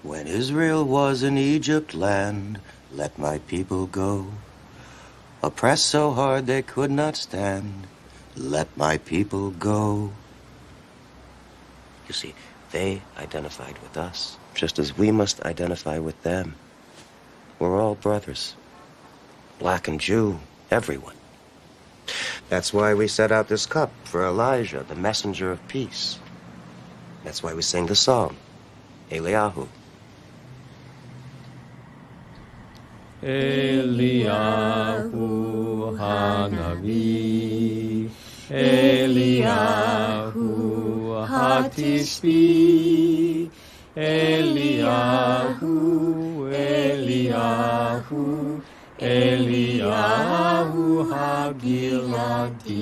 When Israel was in Egypt land, let my people go. Oppressed so hard they could not stand, let my people go. You see, they identified with us, just as we must identify with them. We're all brothers. Black and Jew, everyone. That's why we set out this cup for Elijah, the messenger of peace. That's why we sing the song, Eliyahu. Eliyahu Hanavi, Eliyahu Hatishbi, Eliyahu, Eliyahu, Eliyahu Hagiladi.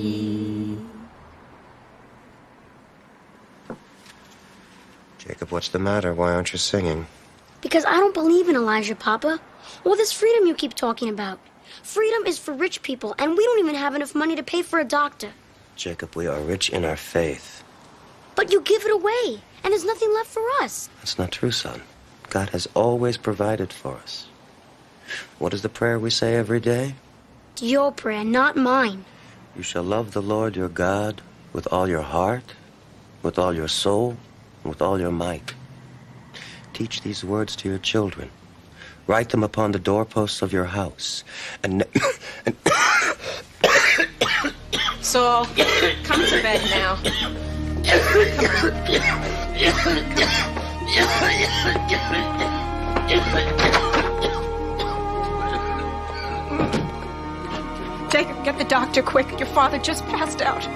Jacob, what's the matter? Why aren't you singing? Because I don't believe in Elijah, Papa. All this freedom you keep talking about. Freedom is for rich people, and we don't even have enough money to pay for a doctor. Jacob, we are rich in our faith. But you give it away, and there's nothing left for us. That's not true, son. God has always provided for us. What is the prayer we say every day? Your prayer, not mine. You shall love the Lord your God with all your heart, with all your soul, and with all your might. Teach these words to your children. Write them upon the doorposts of your house. Saul, come to bed now. Jacob, get the doctor quick. Your father just passed out.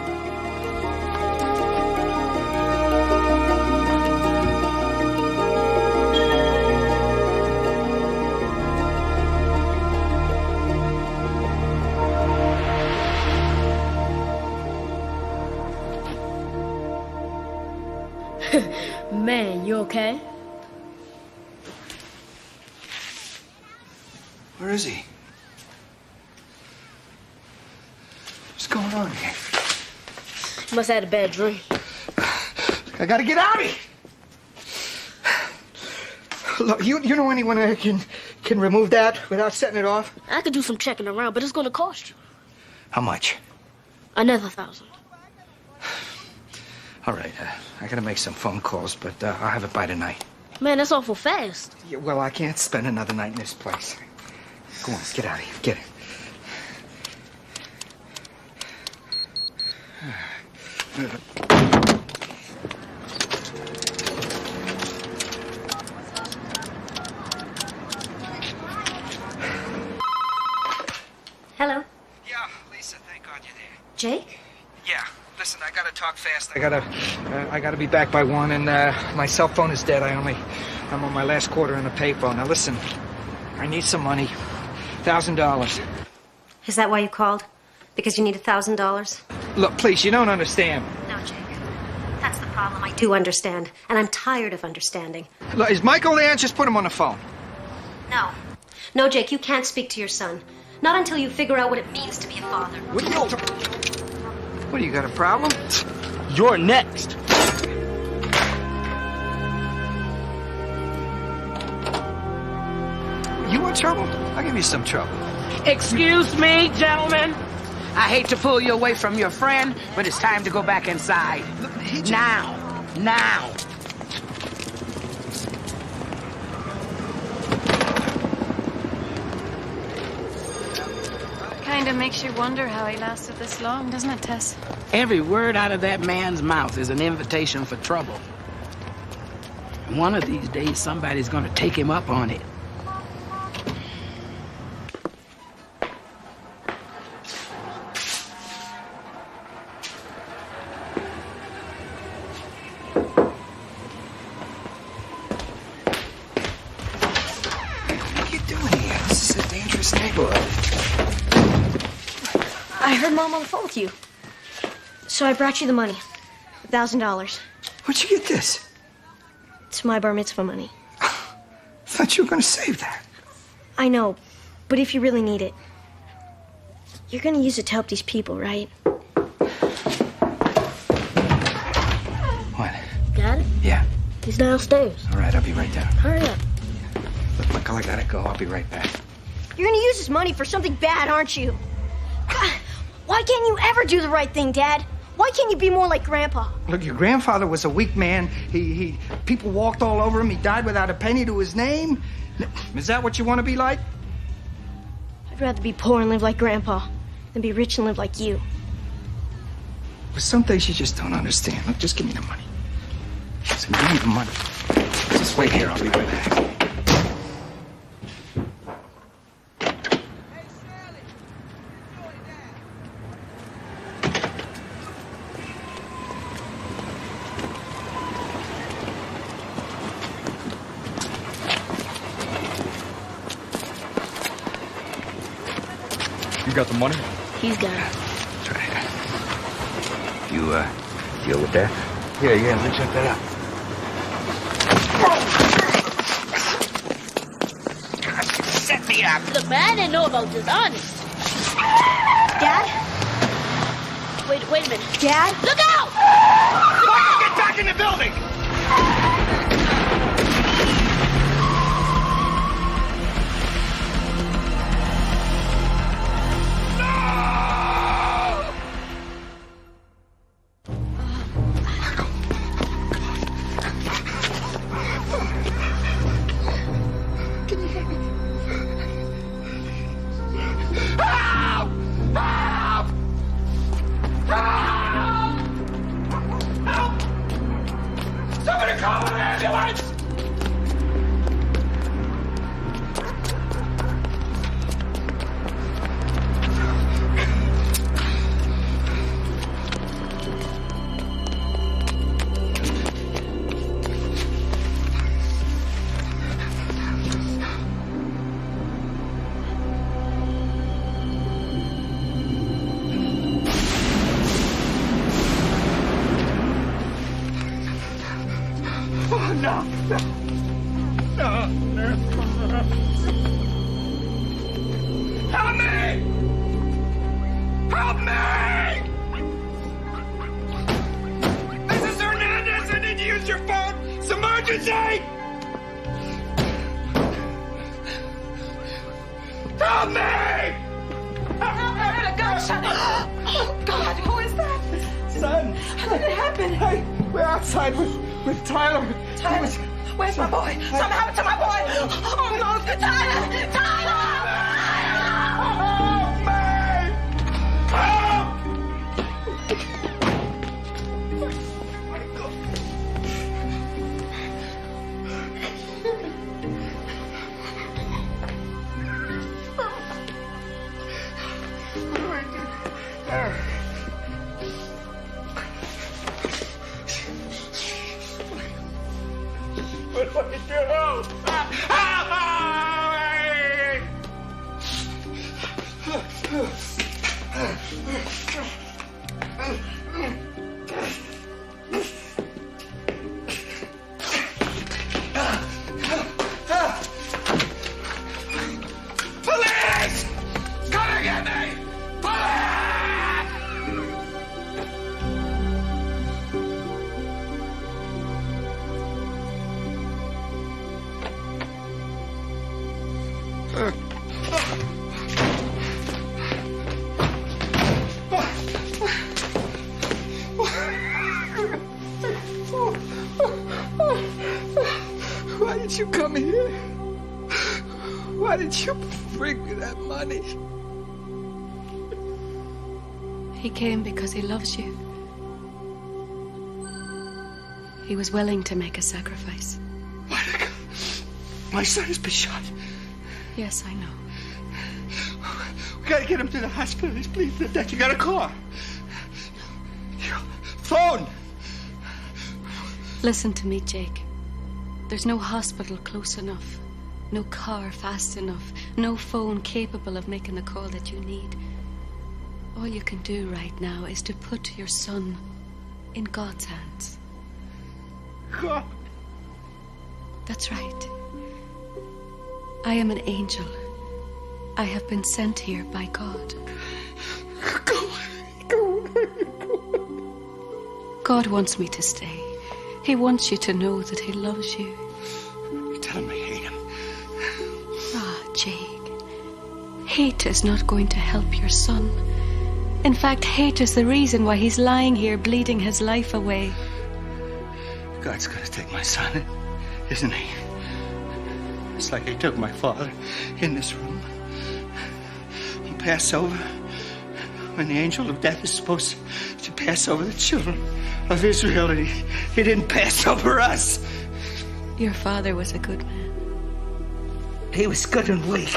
Man, you okay? Where is he? What's going on here? Must have had a bad dream. I gotta get out of here. Look, you know anyone that can remove that without setting it off? I could do some checking around, but it's gonna cost you. How much? Another 1,000. All right, I gotta make some phone calls, but I'll have it by tonight. Man, that's awful fast. Yeah, well, I can't spend another night in this place. Go on, get out of here. Get it. Hello? Yeah, Lisa, thank God you're there. Jake? Yeah, listen, I gotta talk fast. I gotta be back by 1, and my cell phone is dead. I'm on my last quarter on the payphone. Now listen, I need some money. $1,000. Is that why you called? Because you need $1,000? Look, please, you don't understand. No, Jake. That's the problem. I do understand, and I'm tired of understanding. Look, is Michael there? Just put him on the phone. No. No, Jake, you can't speak to your son. Not until you figure out what it means to be a father. What do you got a problem? You're next. You want trouble? I'll give you some trouble. Excuse me, gentlemen. I hate to pull you away from your friend, but it's time to go back inside. Now. Now. Kinda makes you wonder how he lasted this long, doesn't it, Tess? Every word out of that man's mouth is an invitation for trouble. One of these days, somebody's gonna take him up on it. What are you doing here? This is a dangerous neighborhood. I heard Mom on the phone with you. So I brought you the money. $1,000. Where'd you get this? It's my bar mitzvah money. I thought you were going to save that. I know, but if you really need it, you're going to use it to help these people, right? What? Dad? Yeah. He's downstairs. All right, I'll be right down. Hurry up. Look, Michael, I gotta go. I'll be right back. You're going to use this money for something bad, aren't you? God, why can't you ever do the right thing, Dad? Why can't you be more like Grandpa? Look, your grandfather was a weak man. People walked all over him. He died without a penny to his name. Is that what you want to be like? I'd rather be poor and live like Grandpa than be rich and live like you. But some things you just don't understand. Look, just give me the money. Listen, give me the money. Just wait here. I'll be right back. You got the money? He's got it. That's right. You, deal with that? Yeah, let me check that out. Set me up. Look, man, I didn't know about this, honest. Dad? Wait a minute. Dad? Look out! Get back in the building! Where's my boy? Something happened to my boy. Oh, no, Tyler! What do I Police! Come and get me! Why did you come here? Why did you bring me that money? He came because he loves you. He was willing to make a sacrifice. My son has been shot. Yes, I know. We gotta get him to the hospital. He's bleeding to death. You got a car? Phone! Listen to me, Jake. There's no hospital close enough, no car fast enough, no phone capable of making the call that you need. All you can do right now is to put your son in God's hands. God? That's right. I am an angel. I have been sent here by God. God wants me to stay. He wants you to know that he loves you. Tell him I hate him. Ah, Jake. Hate is not going to help your son. In fact, hate is the reason why he's lying here bleeding his life away. God's gonna take my son, isn't he? It's like he took my father in this room. On Passover, when the angel of death is supposed to pass over the children of Israel, and he didn't pass over us. Your father was a good man. He was good and weak.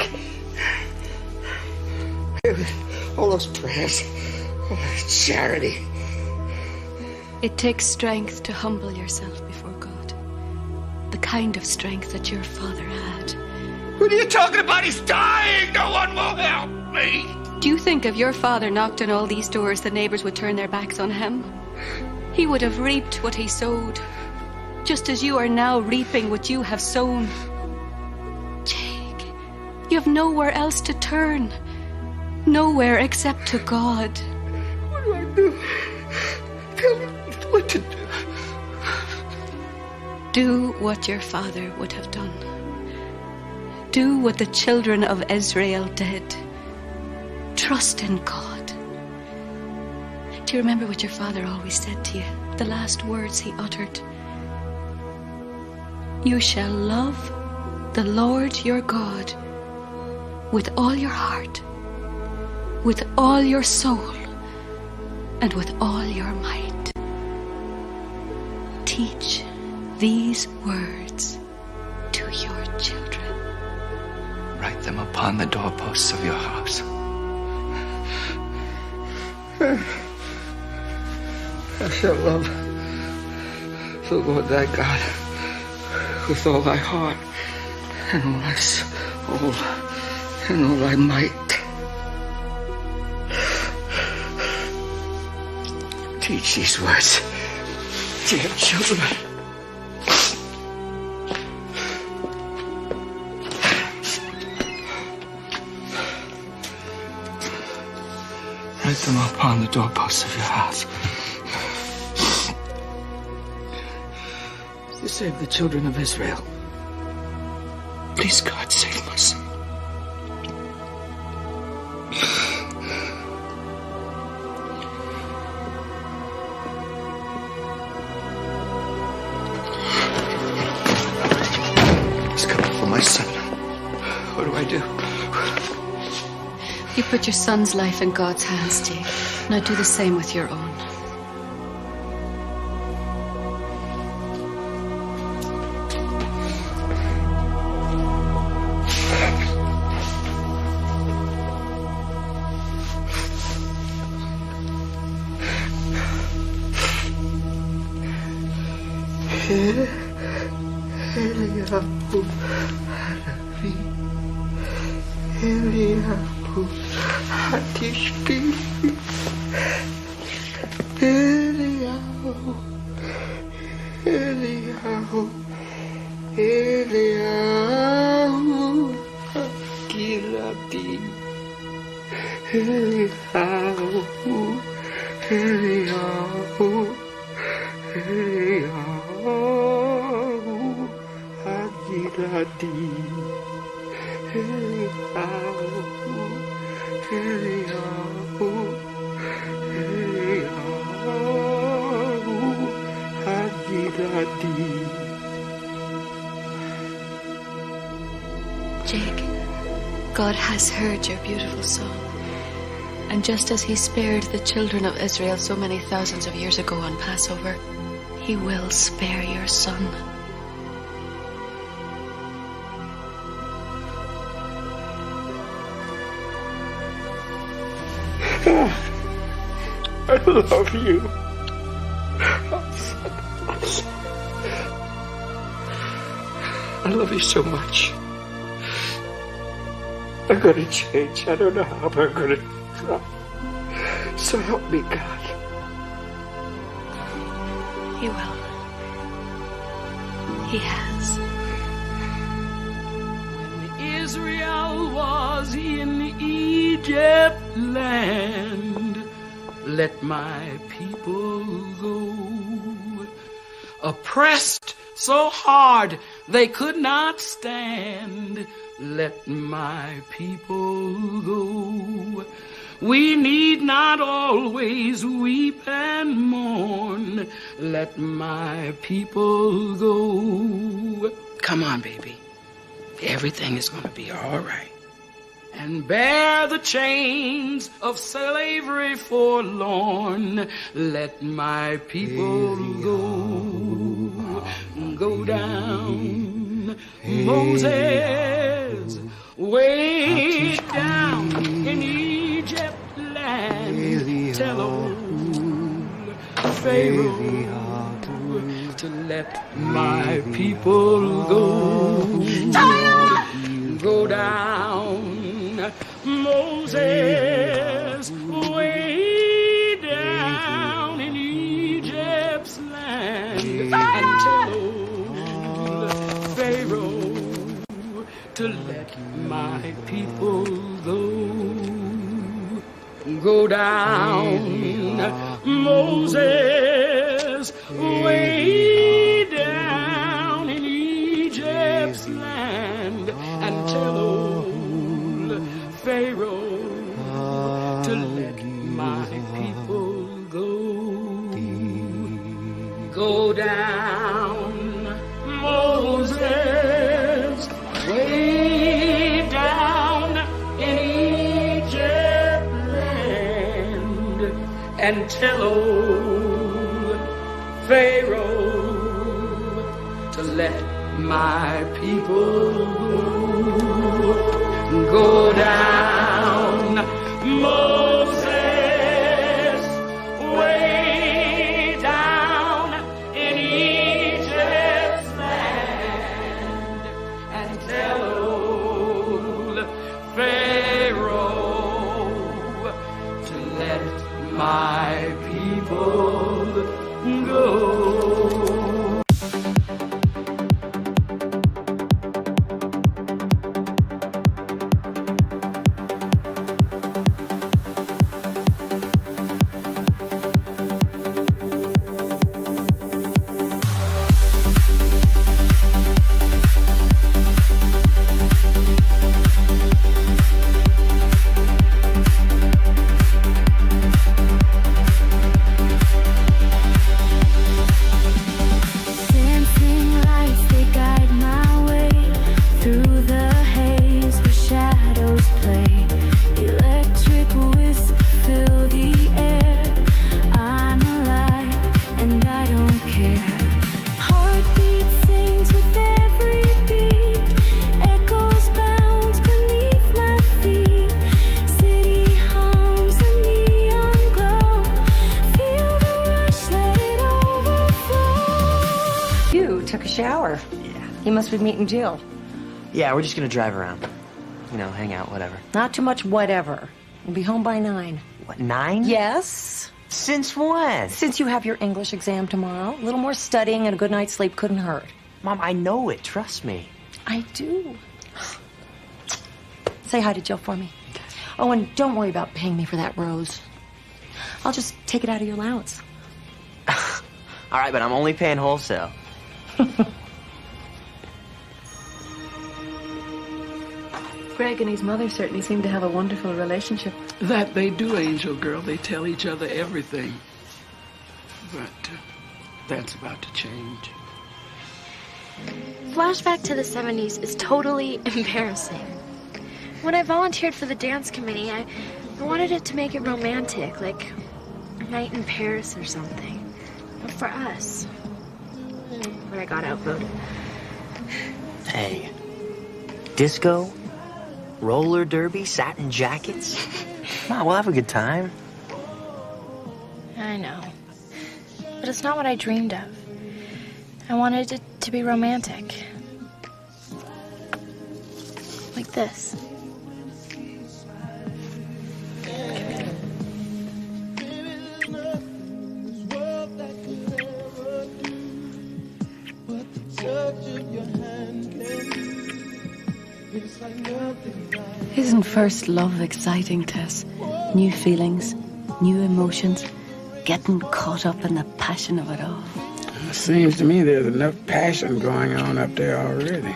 All those prayers, all that charity. It takes strength to humble yourself before God. The kind of strength that your father had. What are you talking about? He's dying! No one will help me! Do you think if your father knocked on all these doors, the neighbors would turn their backs on him? He would have reaped what he sowed, just as you are now reaping what you have sown. Jake, you have nowhere else to turn. Nowhere except to God. What do I do? Tell me what to do. Do what your father would have done. Do what the children of Israel did. Trust in God. Do you remember what your father always said to you? The last words he uttered. You shall love the Lord your God with all your heart, with all your soul, and with all your might. Teach these words to your children. Write them upon the doorposts of your house. I shall love the Lord thy God with all thy heart and all thy soul and all thy might. Teach these words to your children. Write them upon the doorposts of your house. You saved the children of Israel. Please, God, save my son. He's coming for my son. What do I do? You put your son's life in God's hands, Jake. Now do the same with your own. Jake, God has heard your beautiful song. And just as he spared the children of Israel so many thousands of years ago on Passover, he will spare your son. I love you. I love you so much. I'm gonna change. I don't know how, but I'm gonna try. So help me, God. He will. He has. Israel was in Egypt land, let my people go. Oppressed so hard they could not stand, let my people go. We need not always weep and mourn, let my people go. Come on, baby. Everything is going to be all right. And bear the chains of slavery forlorn. Let my people go down. Moses, way down in Egypt land. Tell old Pharaoh to let my people go. Go down, Moses, way down in Egypt's land, and tell old Pharaoh to let my people go. Go down, Moses, way down in Egypt's land, and tell old Pharaoh to let my people go. Go down, Moses, way down in Egypt land, and tell old Pharaoh to let my people go down, Moses, way down in Egypt's land, and tell old Pharaoh to let my people go. Shower. Yeah. You must be meeting Jill. Yeah, we're just gonna drive around. You know, hang out, whatever. Not too much whatever. We'll be home by 9. What, 9? Yes. Since when? Since you have your English exam tomorrow. A little more studying and a good night's sleep couldn't hurt. Mom, I know it. Trust me. I do. Say hi to Jill for me. Oh, and don't worry about paying me for that rose. I'll just take it out of your allowance. All right, but I'm only paying wholesale. Greg and his mother certainly seem to have a wonderful relationship. That they do, Angel Girl. They tell each other everything. But that's about to change. flashback to the 70s is totally embarrassing. When I volunteered for the dance committee, I wanted it to make it romantic, like a night in Paris or something. But for us. But I got outvoted. Hey. Disco? Roller derby? Satin jackets? Come on, we'll have a good time. I know. But it's not what I dreamed of. I wanted it to be romantic. Like this. Isn't first love exciting, Tess? New feelings, new emotions, getting caught up in the passion of it all. It seems to me there's enough passion going on up there already.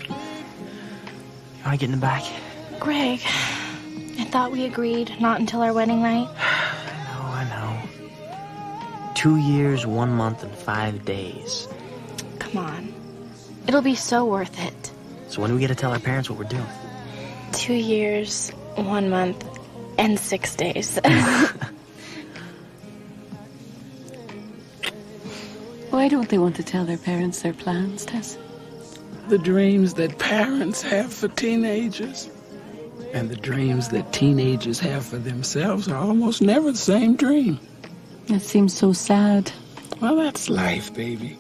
You want to get in the back? Greg, I thought we agreed not until our wedding night. I know. 2 years, 1 month, and 5 days. Come on. It'll be so worth it. So when do we get to tell our parents what we're doing? 2 years, 1 month, and 6 days. Why don't they want to tell their parents their plans, Tess? The dreams that parents have for teenagers and the dreams that teenagers have for themselves are almost never the same dream. It seems so sad. Well, that's life, baby.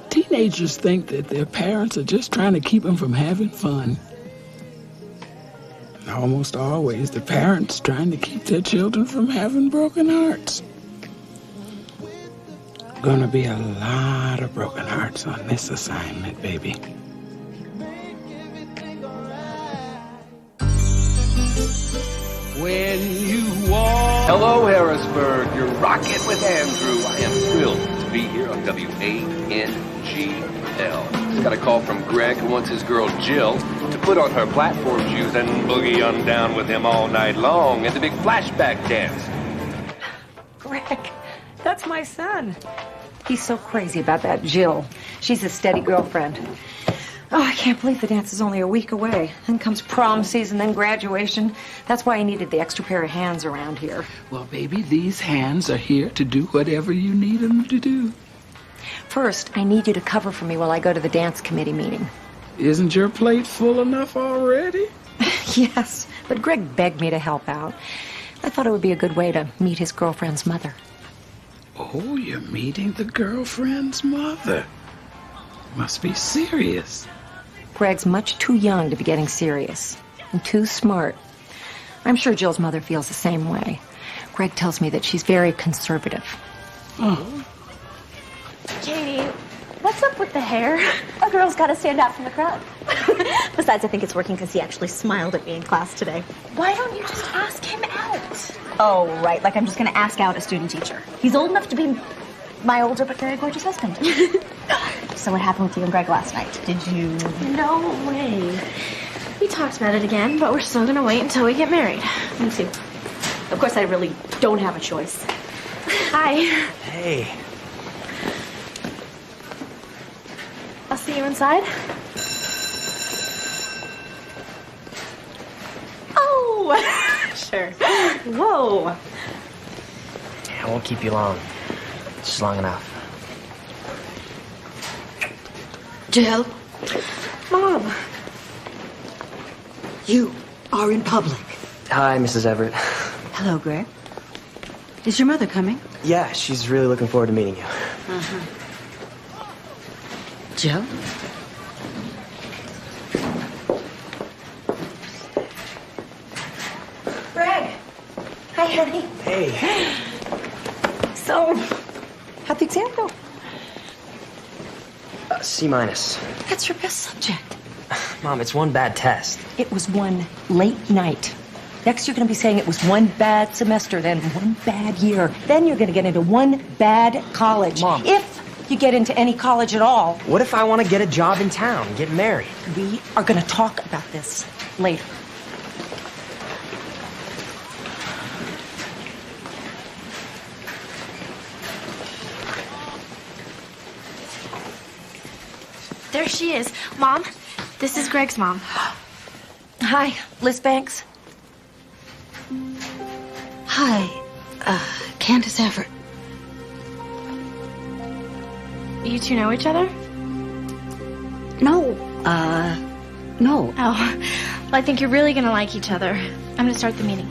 Teenagers think that their parents are just trying to keep them from having fun. And almost always, the parents trying to keep their children from having broken hearts. Gonna be a lot of broken hearts on this assignment, baby. When you walk. Hello, Harrisburg. You're rocking with Andrew. I am thrilled to be here on WANGL. Just got a call from Greg, who wants his girl Jill to put on her platform shoes and boogie on down with him all night long at the big flashback dance. Greg, that's my son. He's so crazy about that Jill. She's a steady girlfriend. Oh, I can't believe the dance is only a week away. Then comes prom season, then graduation. That's why I needed the extra pair of hands around here. Well, baby, these hands are here to do whatever you need them to do. First, I need you to cover for me while I go to the dance committee meeting. Isn't your plate full enough already? Yes, but Greg begged me to help out. I thought it would be a good way to meet his girlfriend's mother. Oh, you're meeting the girlfriend's mother. Must be serious. Greg's much too young to be getting serious, and too smart. I'm sure Jill's mother feels the same way. Greg tells me that she's very conservative. Oh. Katie, what's up with the hair? A girl's got to stand out from the crowd. Besides, I think it's working because he actually smiled at me in class today. Why don't you just ask him out? Oh, right. Like I'm just going to ask out a student teacher. He's old enough to be my older but very gorgeous husband. So what happened with you and Greg last night? Did you... No way. We talked about it again, but we're still gonna wait until we get married. Me too. Of course, I really don't have a choice. Hi. Hey. I'll see you inside. Oh! Sure. Whoa. I won't keep you long. Just long enough. Jill? Mom. You are in public. Hi, Mrs. Everett. Hello, Greg. Is your mother coming? Yeah, she's really looking forward to meeting you. Uh-huh. Jill? Greg. Hi, honey. Hey. So, how'd the exam go? C-. That's your best subject. Mom, it's one bad test. It was one late night. Next, you're going to be saying it was one bad semester, then one bad year. Then you're going to get into one bad college. Mom. If you get into any college at all. What if I want to get a job in town, get married? We are going to talk about this later. There she is. Mom, this is Greg's mom. Hi, Liz Banks. Hi, Candace Everett. You two know each other? No, no. Oh, well, I think you're really gonna like each other. I'm gonna start the meeting.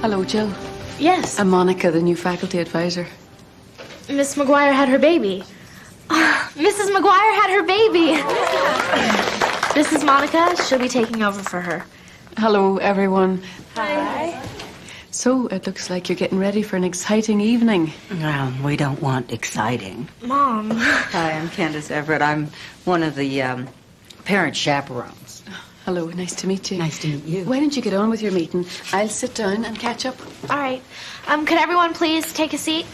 Hello, Jill. Yes. I'm Monica, the new faculty advisor. Miss McGuire had her baby. Mrs. McGuire had her baby. This is Monica. She'll be taking over for her. Hello, everyone. Hi. So, it looks like you're getting ready for an exciting evening. We don't want exciting. Mom. Hi, I'm Candace Everett. I'm one of the parent chaperones. Hello, nice to meet you. Nice to meet you. Why don't you get on with your meeting? I'll sit down and catch up. All right. Could everyone please take a seat?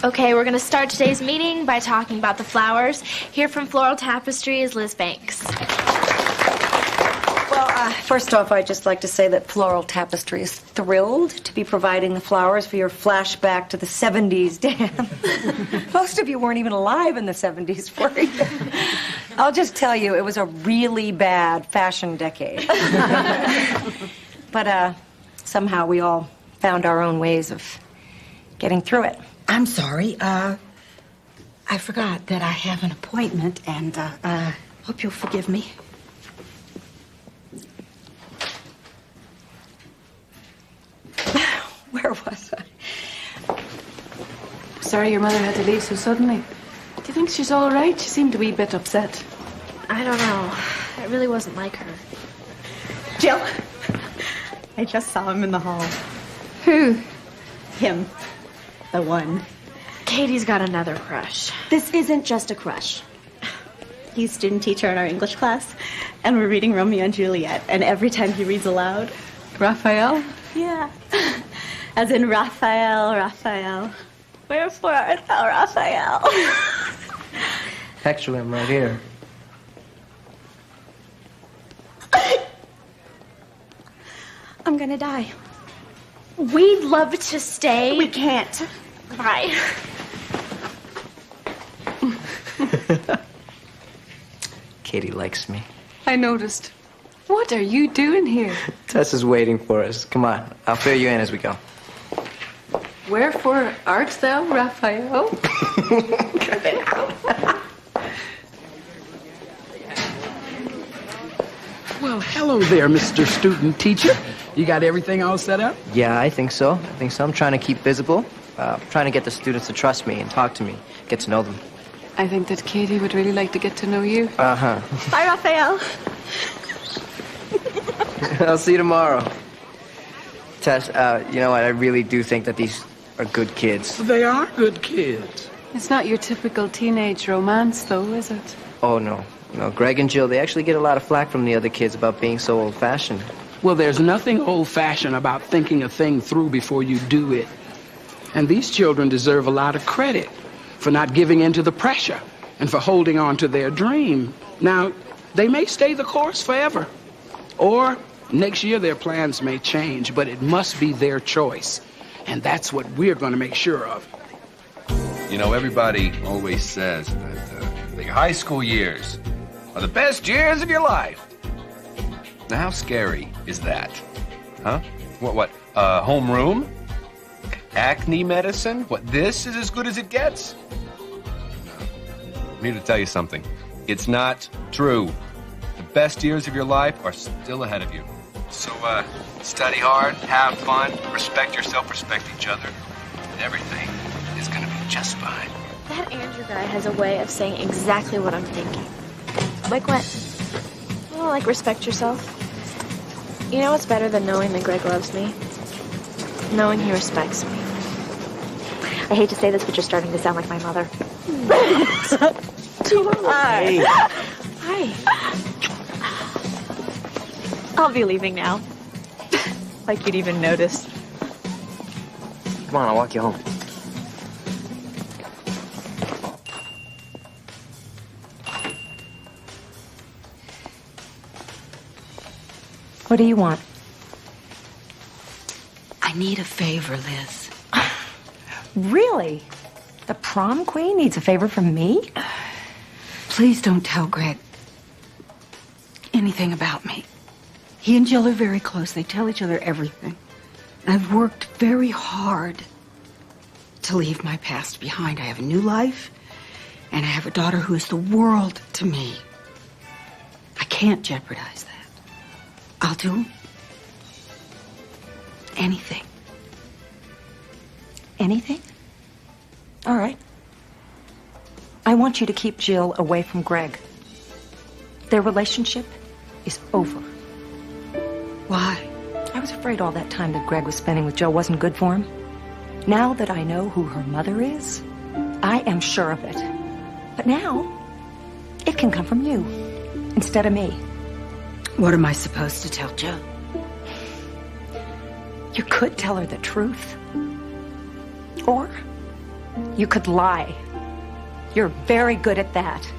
Okay, we're going to start today's meeting by talking about the flowers. Here from Floral Tapestry is Liz Banks. Well, first off, I'd just like to say that Floral Tapestry is thrilled to be providing the flowers for your flashback to the 70s, Dan. Most of you weren't even alive in the 70s, were you? I'll just tell you, it was a really bad fashion decade. But somehow we all found our own ways of getting through it. I'm sorry. I forgot that I have an appointment, and hope you'll forgive me. Where was I? Sorry your mother had to leave so suddenly. Do you think she's all right? She seemed a wee bit upset. I don't know. It really wasn't like her. Jill, I just saw him in the hall. Who? Him. The one. Katie's got another crush. This isn't just a crush. He's student teacher in our English class, and we're reading Romeo and Juliet, and every time he reads aloud... Raphael? Yeah. As in Raphael, Raphael. Wherefore art thou, Raphael? Actually, I'm right here. I'm gonna die. We'd love to stay. We can't. Bye. Katie likes me. I noticed. What are you doing here? Tess is waiting for us. Come on, I'll fill you in as we go. Wherefore art thou, Raphael? Cut it out. Well, hello there, Mr. Student Teacher. You got everything all set up? Yeah, I think so. I'm trying to keep visible. Trying to get the students to trust me and talk to me, get to know them. I think that Katie would really like to get to know you. Uh-huh. Bye, Raphael. I'll see you tomorrow. Tess, you know what? I really do think that these are good kids. They are good kids. It's not your typical teenage romance, though, is it? Oh, no. No, Greg and Jill, they actually get a lot of flack from the other kids about being so old-fashioned. Well, there's nothing old-fashioned about thinking a thing through before you do it. And these children deserve a lot of credit for not giving in to the pressure and for holding on to their dream. Now, they may stay the course forever. Or next year their plans may change, but it must be their choice. And that's what we're going to make sure of. You know, everybody always says that the high school years are the best years of your life. Now, how scary is that? Huh? What, homeroom? Acne medicine? What, this is as good as it gets? I'm here to tell you something. It's not true. The best years of your life are still ahead of you. So, study hard, have fun, respect yourself, respect each other, and everything is gonna be just fine. That Andrew guy has a way of saying exactly what I'm thinking. Like what? Well, like respect yourself. You know what's better than knowing that Greg loves me? Knowing he respects me. I hate to say this, but you're starting to sound like my mother. Hey. Hi. I'll be leaving now. Like you'd even notice. Come on, I'll walk you home. What do you want? I need a favor, Liz. Really? The prom queen needs a favor from me? Please don't tell Greg anything about me. He and Jill are very close. They tell each other everything. I've worked very hard to leave my past behind. I have a new life, and I have a daughter who is the world to me. I can't jeopardize that. I'll do anything. Anything? All right. I want you to keep Jill away from Greg. Their relationship is over. Why? I was afraid all that time that Greg was spending with Joe wasn't good for him. Now that I know who her mother is, I am sure of it. But now, it can come from you instead of me. What am I supposed to tell Jill? You could tell her the truth. Or you could lie. You're very good at that.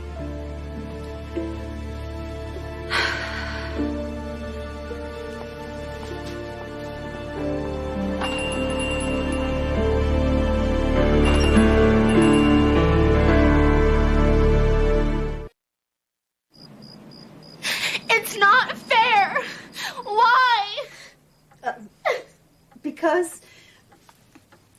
It's not fair. Why? Because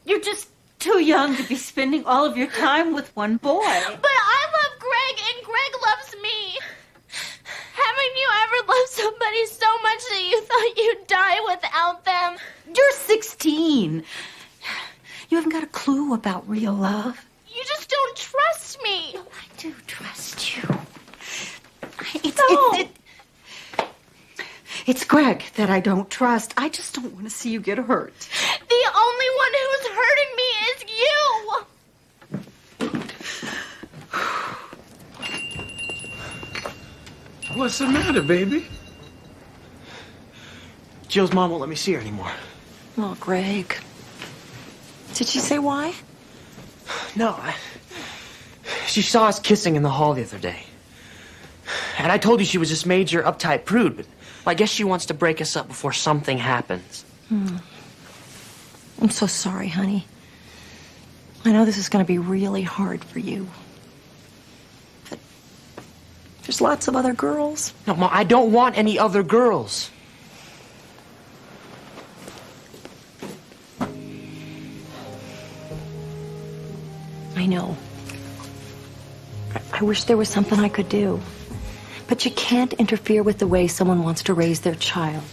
you're just too young to be spending all of your time with one boy. But I love Greg and Greg loves me. Haven't you ever loved somebody so much that you thought you'd die without them? You're 16. You haven't got a clue about real love. You just don't trust me. I do trust you. It's Greg that I don't trust. I just don't want to see you get hurt. The only one who's hurting me is you. What's the matter, baby? Jill's mom won't let me see her anymore. Oh, Greg. Did she say why? No, she saw us kissing in the hall the other day. And I told you she was this major uptight prude, but I guess she wants to break us up before something happens. I'm so sorry, honey. I know this is going to be really hard for you. But there's lots of other girls. No, Mom, I don't want any other girls. I know. I wish there was something I could do. But you can't interfere with the way someone wants to raise their child.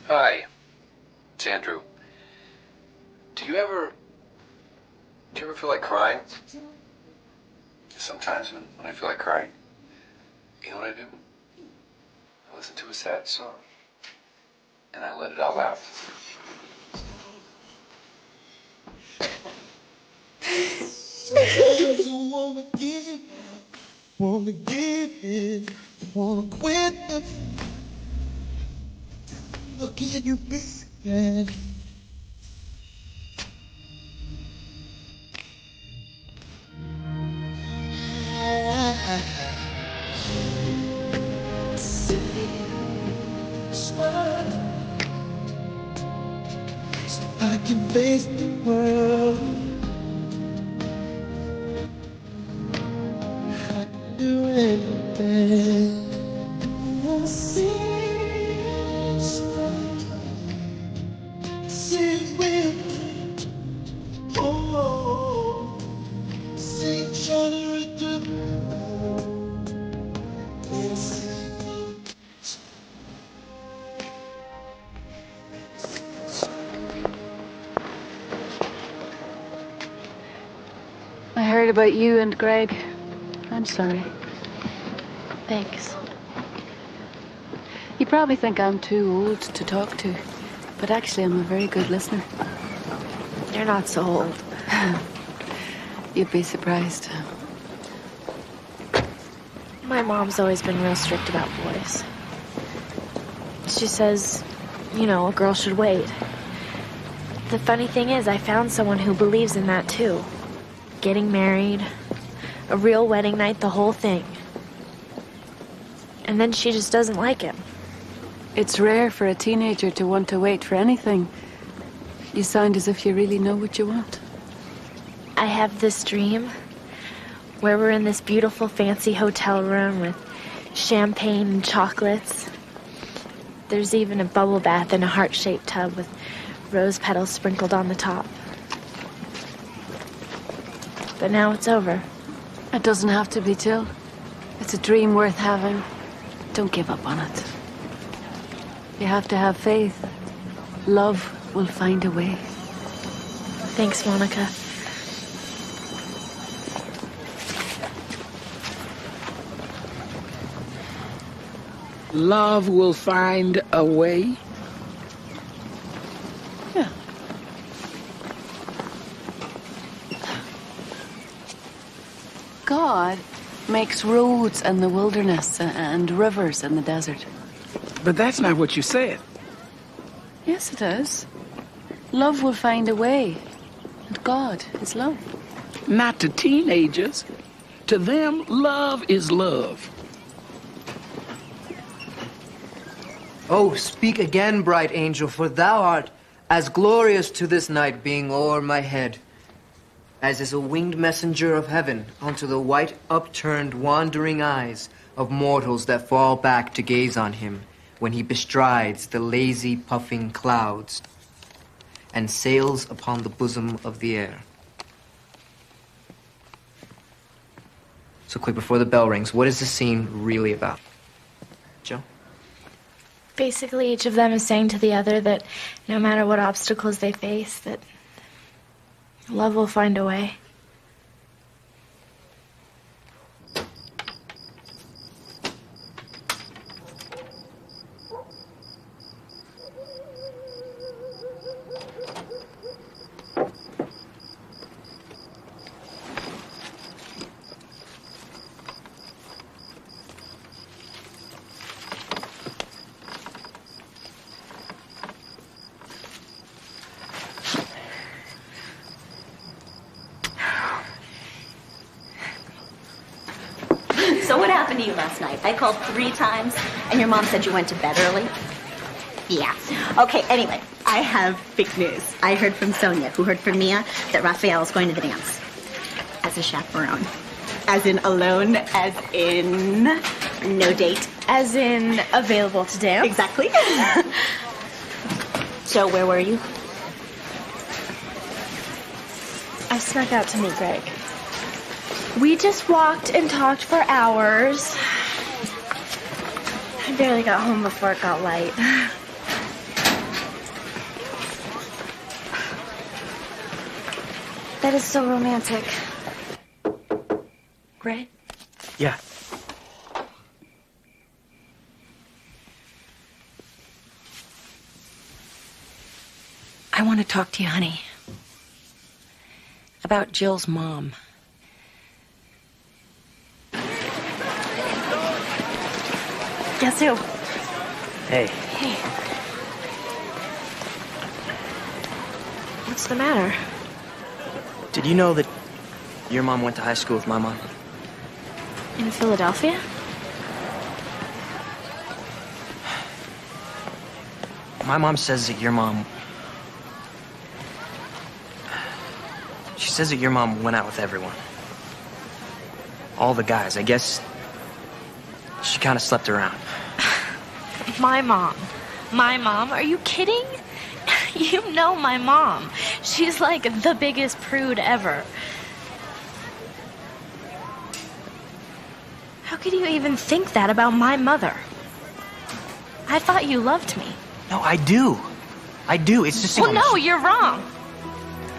Hi, it's Andrew. Do you ever feel like crying? Sometimes when I feel like crying, you know what I do? I listen to a sad song, and I let it all out. Wanna get it, wanna quit it. Look at you, baby. So I can face the world. Do anything. See with oh, see each other at the I heard about you and Greg. I'm sorry. Thanks. You probably think I'm too old to talk to, but actually I'm a very good listener. You're not so old. You'd be surprised. My mom's always been real strict about boys. She says, you know, a girl should wait. The funny thing is, I found someone who believes in that too. Getting married, a real wedding night, the whole thing. And then she just doesn't like him. It's rare for a teenager to want to wait for anything. You sound as if you really know what you want. I have this dream where we're in this beautiful fancy hotel room with champagne and chocolates. There's even a bubble bath in a heart-shaped tub with rose petals sprinkled on the top. But now it's over. It doesn't have to be, Jill. It's a dream worth having. Don't give up on it. You have to have faith. Love will find a way. Thanks, Monica. Love will find a way? Yeah. God makes roads in the wilderness and rivers in the desert. But that's not what you said. Yes, it is. Love will find a way. And God is love. Not to teenagers. To them, love is love. Oh, speak again, bright angel, for thou art as glorious to this night being o'er my head, as is a winged messenger of heaven unto the white upturned wandering eyes of mortals that fall back to gaze on him when he bestrides the lazy puffing clouds and sails upon the bosom of the air. So quick, before the bell rings, what is this scene really about? Joe? Basically, each of them is saying to the other that no matter what obstacles they face, that love will find a way. So what happened to you last night? I called 3 times, and your mom said you went to bed early? Yeah. Okay, anyway, I have big news. I heard from Sonia, who heard from Mia, that Raphael is going to the dance. As a chaperone. As in alone, as in no date. As in available to dance? Exactly. So where were you? I snuck out to meet Greg. We just walked and talked for hours. I barely got home before it got light. That is so romantic. Greg? Yeah. I want to talk to you, honey. About Jill's mom. Guess who? Hey. Hey. What's the matter? Did you know that your mom went to high school with my mom? In Philadelphia? My mom says that your mom... She says that your mom went out with everyone. All the guys. I guess she kind of slept around. My mom? My mom? Are you kidding? You know my mom. She's like the biggest prude ever. How could you even think that about my mother? I thought you loved me. No, I do. I do. It's just... Well, no, you're wrong.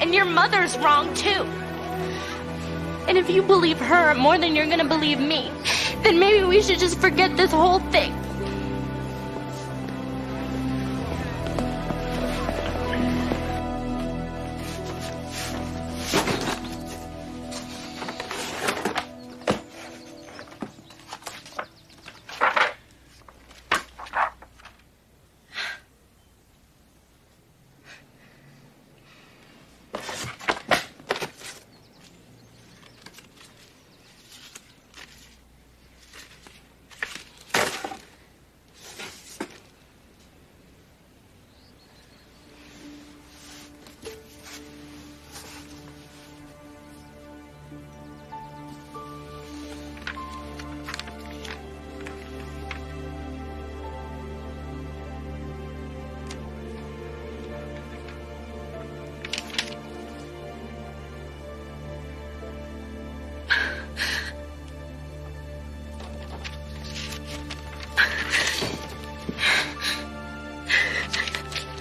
And your mother's wrong, too. And if you believe her more than you're gonna believe me, then maybe we should just forget this whole thing.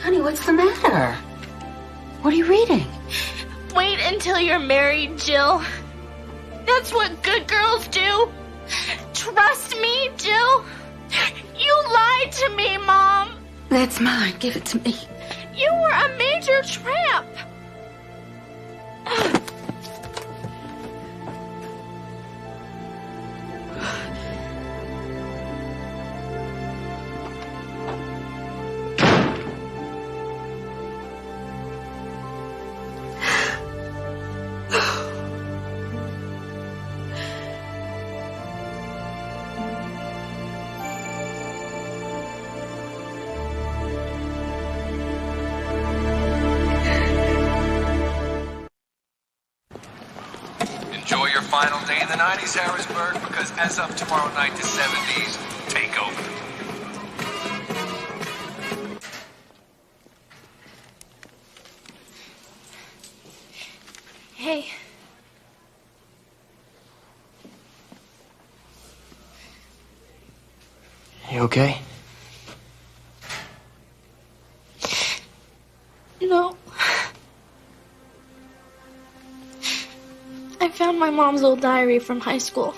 Honey, what's the matter? What are you reading? Wait until you're married, Jill. That's what good girls do. Trust me, Jill. You lied to me, Mom. That's mine. Give it to me. You were a major tramp. Enjoy your final day in the 90s, Harrisburg, because as of tomorrow night, the 70s take over. Hey. You okay? No. I found my mom's old diary from high school.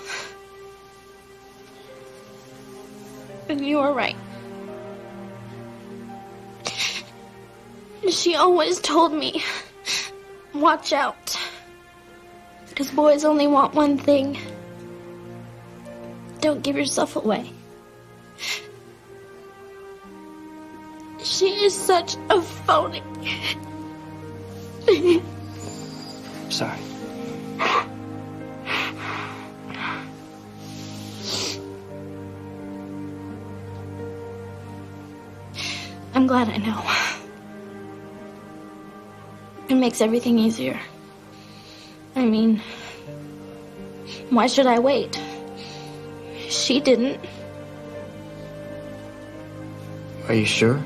And you were right. She always told me, watch out. Because boys only want one thing. Don't give yourself away. She is such a phony. Sorry. I'm glad I know. It makes everything easier. I mean, why should I wait? She didn't. Are you sure?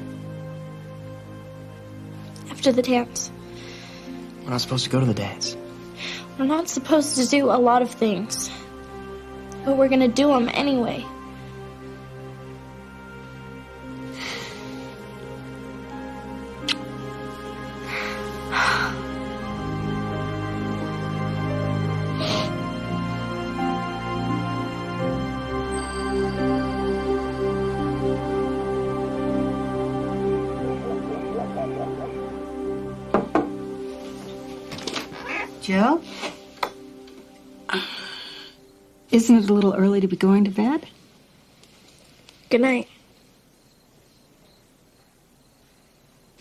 After the dance. We're not supposed to go to the dance. We're not supposed to do a lot of things. But we're gonna do them anyway. Jill? Isn't it a little early to be going to bed? Good night.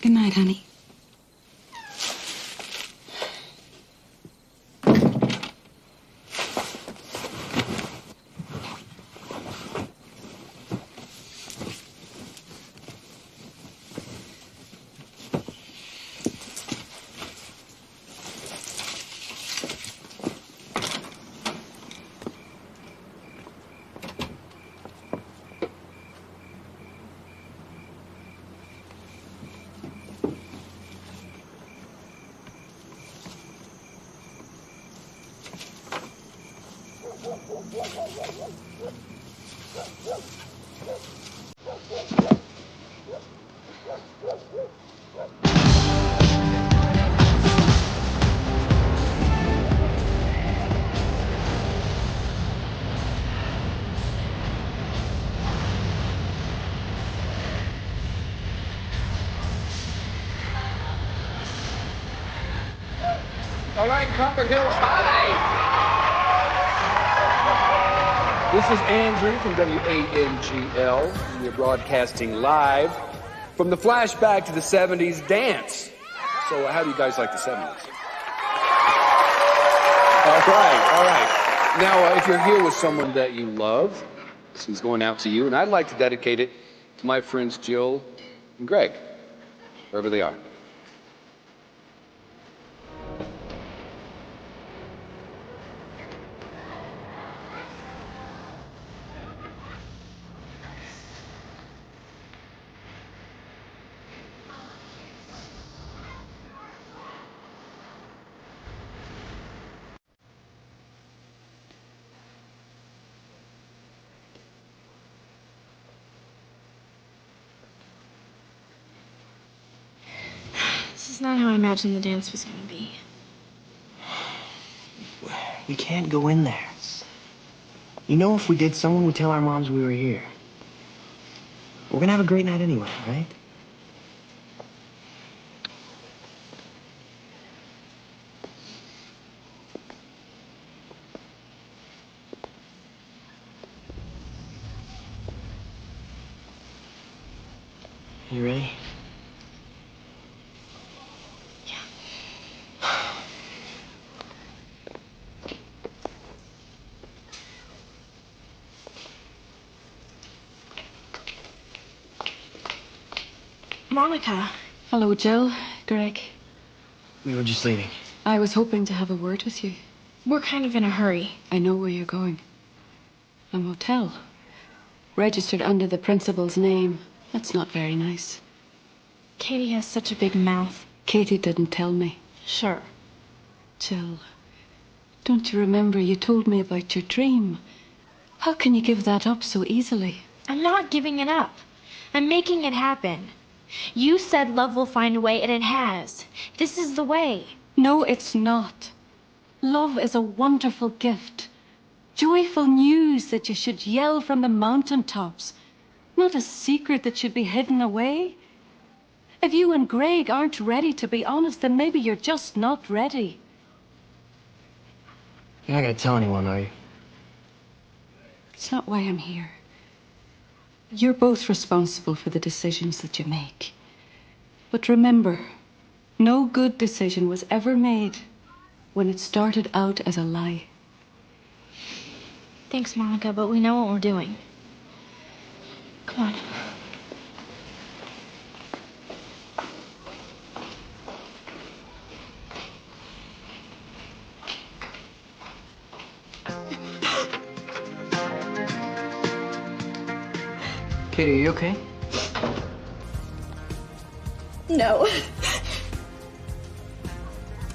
Good night, honey. All right, Copper Hill High! This is Andrew from WANGL. We're broadcasting live from the flashback to the 70s dance. So how do you guys like the 70s? All right. Now, if you're here with someone that you love, this is going out to you, and I'd like to dedicate it to my friends Jill and Greg, wherever they are. This is not how I imagined the dance was going to be. We can't go in there. You know, if we did, someone would tell our moms we were here. We're gonna have a great night anyway, right? You ready? Monica. Hello, Jill. Greg. We were just leaving. I was hoping to have a word with you. We're kind of in a hurry. I know where you're going. A motel. Registered under the principal's name. That's not very nice. Katie has such a big mouth. Katie didn't tell me. Sure. Jill, don't you remember you told me about your dream? How can you give that up so easily? I'm not giving it up. I'm making it happen. You said love will find a way, and it has. This is the way. No, it's not. Love is a wonderful gift. Joyful news that you should yell from the mountaintops. Not a secret that should be hidden away. If you and Greg aren't ready to be honest, then maybe you're just not ready. You're not gonna tell anyone, are you? It's not why I'm here. You're both responsible for the decisions that you make. But remember, no good decision was ever made when it started out as a lie. Thanks, Monica, but we know what we're doing. Come on. Katie, are you okay? No.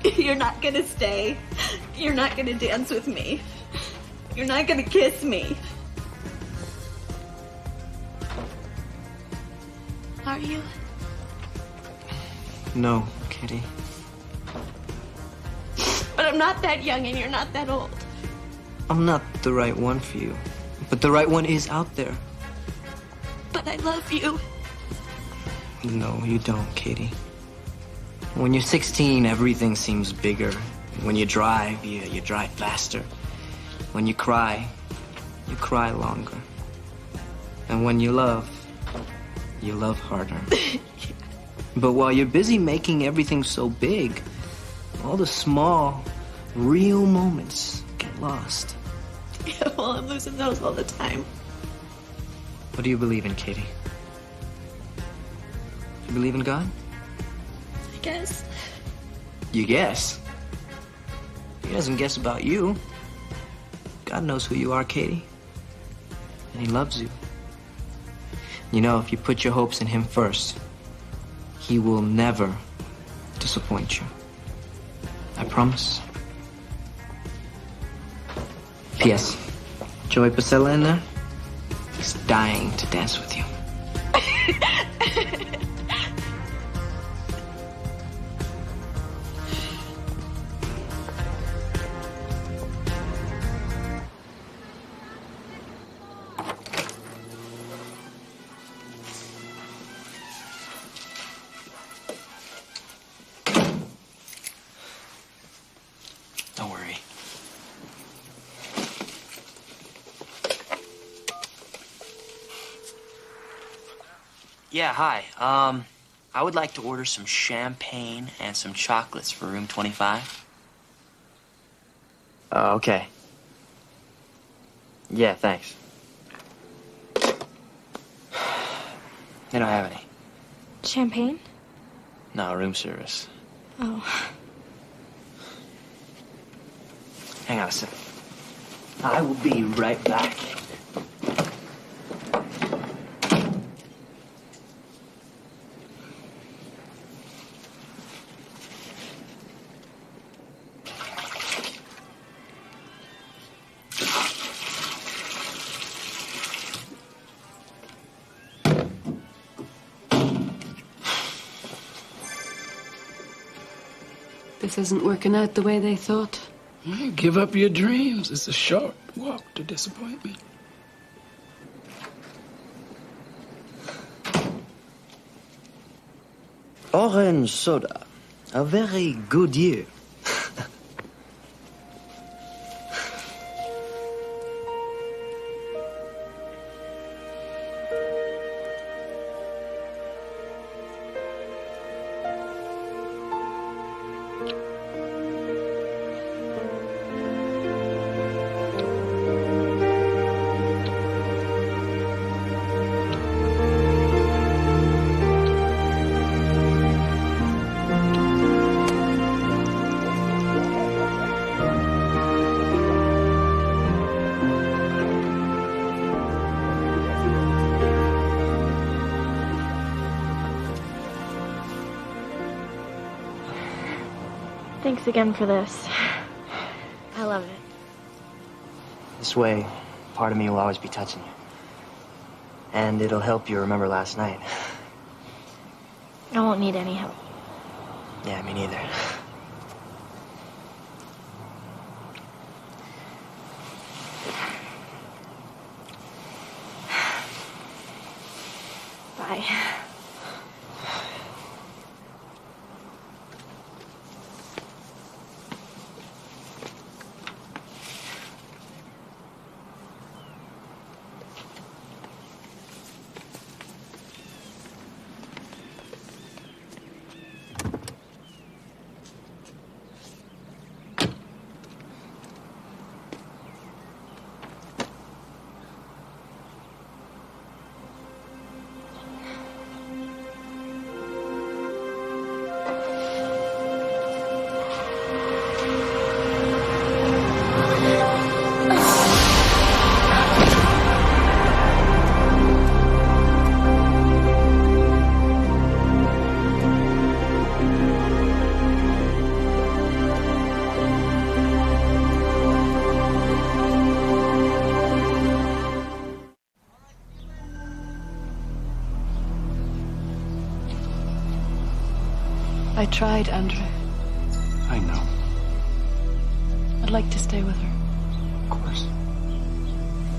You're not gonna stay. You're not gonna dance with me. You're not gonna kiss me. Are you? No, Katie. But I'm not that young and you're not that old. I'm not the right one for you. But the right one is out there. But I love you. No, you don't, Katie. When you're 16, everything seems bigger. When you drive, you drive faster. When you cry longer. And when you love harder. But while you're busy making everything so big, all the small, real moments get lost. Yeah, well, I'm losing those all the time. What do you believe in, Katie? You believe in God? I guess. You guess? He doesn't guess about you. God knows who you are, Katie. And he loves you. You know, if you put your hopes in him first, he will never disappoint you. I promise. P.S. Joey Pasella in there? He's dying to dance with you. Don't worry. Yeah, hi. I would like to order some champagne and some chocolates for room 25. Oh, okay. Yeah, thanks. They don't have any. Champagne? No, room service. Oh. Hang on a second. I will be right back. This isn't working out the way they thought. Give up your dreams. It's a short walk to disappointment. Orange soda. A very good year. Thanks again for this. I love it. This way, part of me will always be touching you. And it'll help you remember last night. I won't need any help. Yeah, me neither. Bye. I tried, Andrew. I know. I'd like to stay with her. Of course.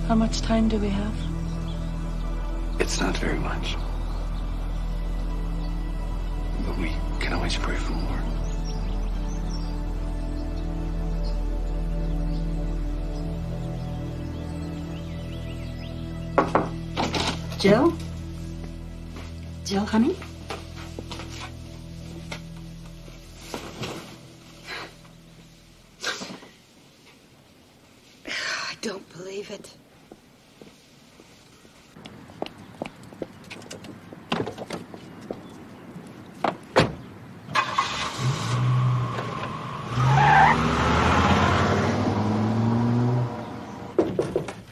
How much time do we have? It's not very much. But we can always pray for more. Jill? Jill, honey? I don't believe it.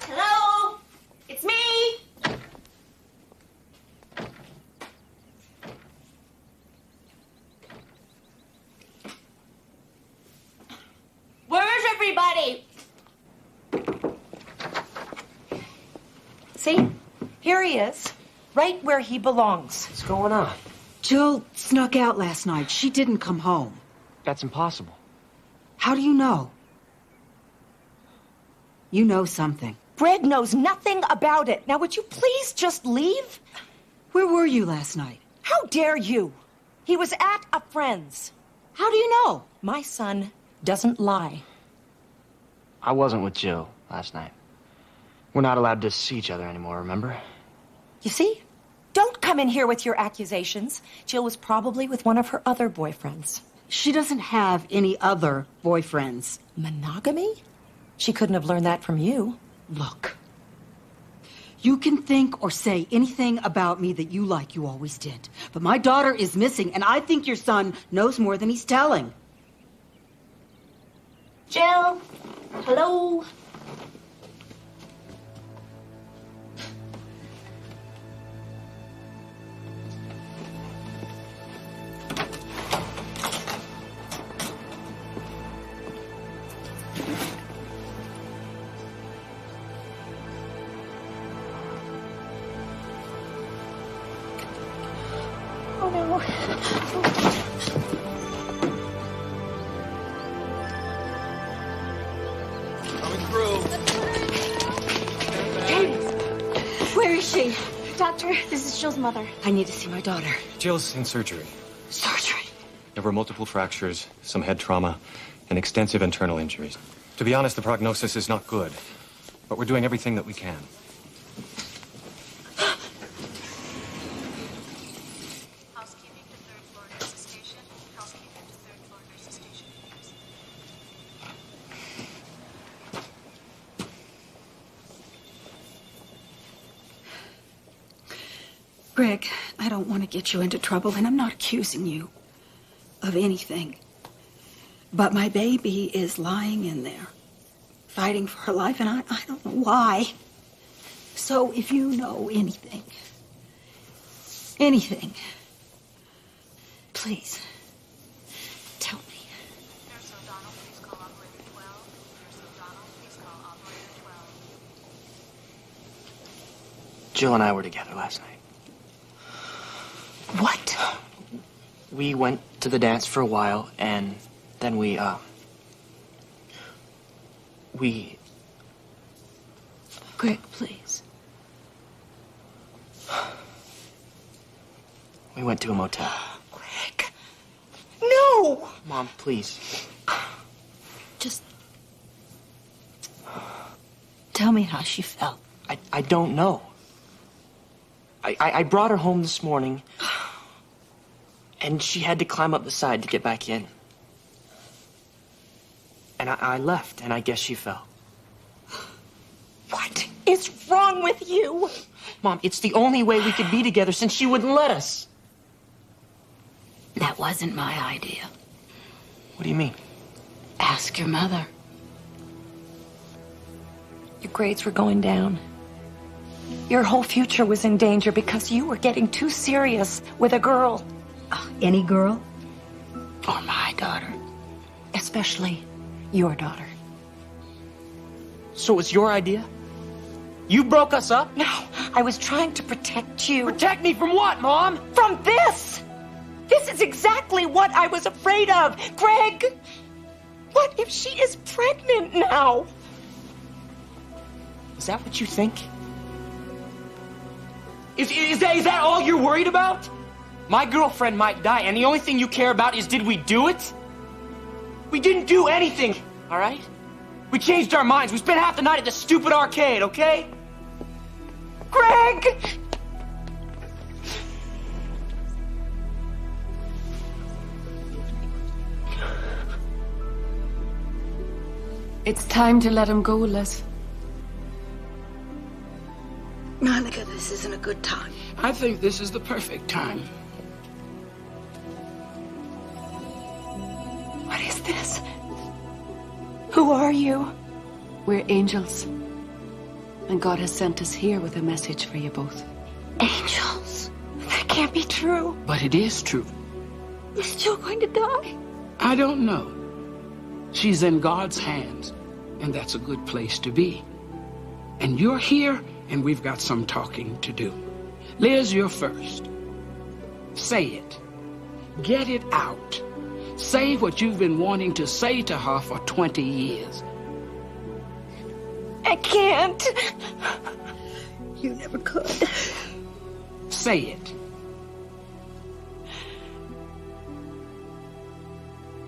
Hello? It's me! Where's everybody? See? Here he is, right where he belongs. What's going on? Jill snuck out last night. She didn't come home. That's impossible. How do you know? You know something. Greg knows nothing about it. Now, would you please just leave? Where were you last night? How dare you? He was at a friend's. How do you know? My son doesn't lie. I wasn't with Jill last night. We're not allowed to see each other anymore, remember? You see? Don't come in here with your accusations. Jill was probably with one of her other boyfriends. She doesn't have any other boyfriends. Monogamy? She couldn't have learned that from you. Look, you can think or say anything about me that you like, you always did. But my daughter is missing, and I think your son knows more than he's telling. Jill, hello? Oh no. Doctor, this is Jill's mother. I need to see my daughter. Jill's in surgery. Surgery? There were multiple fractures, some head trauma, and extensive internal injuries. To be honest, the prognosis is not good, but we're doing everything that we can. Greg, I don't want to get you into trouble, and I'm not accusing you of anything. But my baby is lying in there, fighting for her life, and I don't know why. So if you know anything, please, tell me. Nurse O'Donnell, please call operator 12. Nurse O'Donnell, please call operator 12. Jill and I were together last night. What? We went to the dance for a while, and then we Greg, please. We went to a motel. Greg. No! Mom, please. Just tell me how she felt. I don't know. I brought her home this morning, and she had to climb up the side to get back in. And I left, and I guess she fell. What is wrong with you? Mom, it's the only way we could be together since she wouldn't let us. That wasn't my idea. What do you mean? Ask your mother. Your grades were going down. Your whole future was in danger because you were getting too serious with a girl. Any girl? Or my daughter. Especially your daughter. So it was your idea? You broke us up? No, I was trying to protect you. Protect me from what, Mom? From this! This is exactly what I was afraid of. Greg, what if she is pregnant now? Is that what you think? Is that all you're worried about? My girlfriend might die, and the only thing you care about is did we do it? We didn't do anything, all right? We changed our minds. We spent half the night at the stupid arcade, okay? Greg! It's time to let him go, Liz. Monica, this isn't a good time. I think this is the perfect time. What is this? Who are you? We're angels. And God has sent us here with a message for you both. Angels? That can't be true. But it is true. You're still going to die? I don't know. She's in God's hands, and that's a good place to be. And you're here, and we've got some talking to do. Liz, you're first. Say it. Get it out. Say what you've been wanting to say to her for 20 years. I can't. You never could. Say it.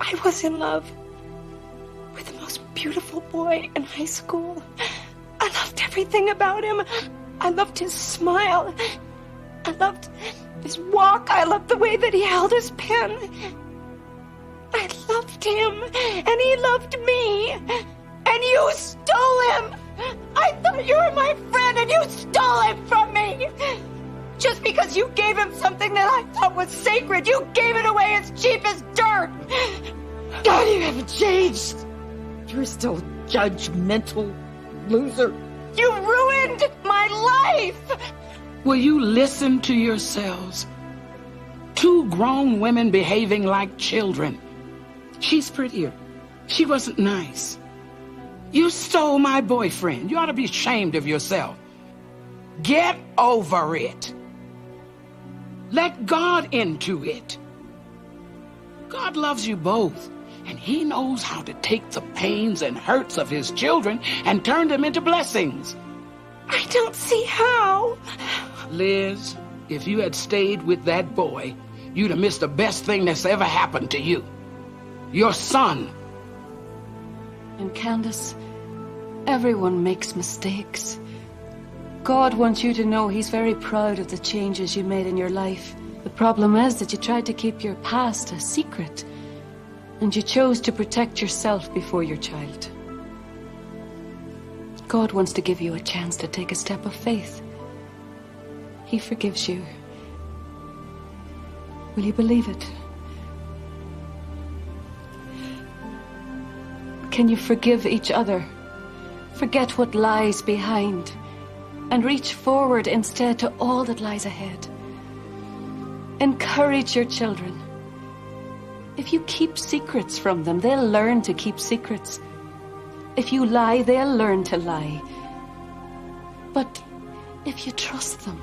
I was in love with the most beautiful boy in high school. I loved everything about him. I loved his smile. I loved his walk. I loved the way that he held his pen. I loved him, and he loved me. And you stole him. I thought you were my friend, and you stole him from me. Just because you gave him something that I thought was sacred, you gave it away as cheap as dirt. God, you haven't changed. You're still a judgmental loser. You ruined my life. Will you listen to yourselves? Two grown women behaving like children. She's prettier. She wasn't nice. You stole my boyfriend. You ought to be ashamed of yourself. Get over it. Let God into it. God loves you both, and He knows how to take the pains and hurts of His children and turn them into blessings. I don't see how. Liz, if you had stayed with that boy, you'd have missed the best thing that's ever happened to you. Your son. And Candace, everyone makes mistakes. God wants you to know he's very proud of the changes you made in your life. The problem is that you tried to keep your past a secret, and you chose to protect yourself before your child. God wants to give you a chance to take a step of faith. He forgives you. Will you believe it? Can you forgive each other? Forget what lies behind and reach forward instead to all that lies ahead. Encourage your children. If you keep secrets from them, they'll learn to keep secrets. If you lie, they'll learn to lie. But if you trust them,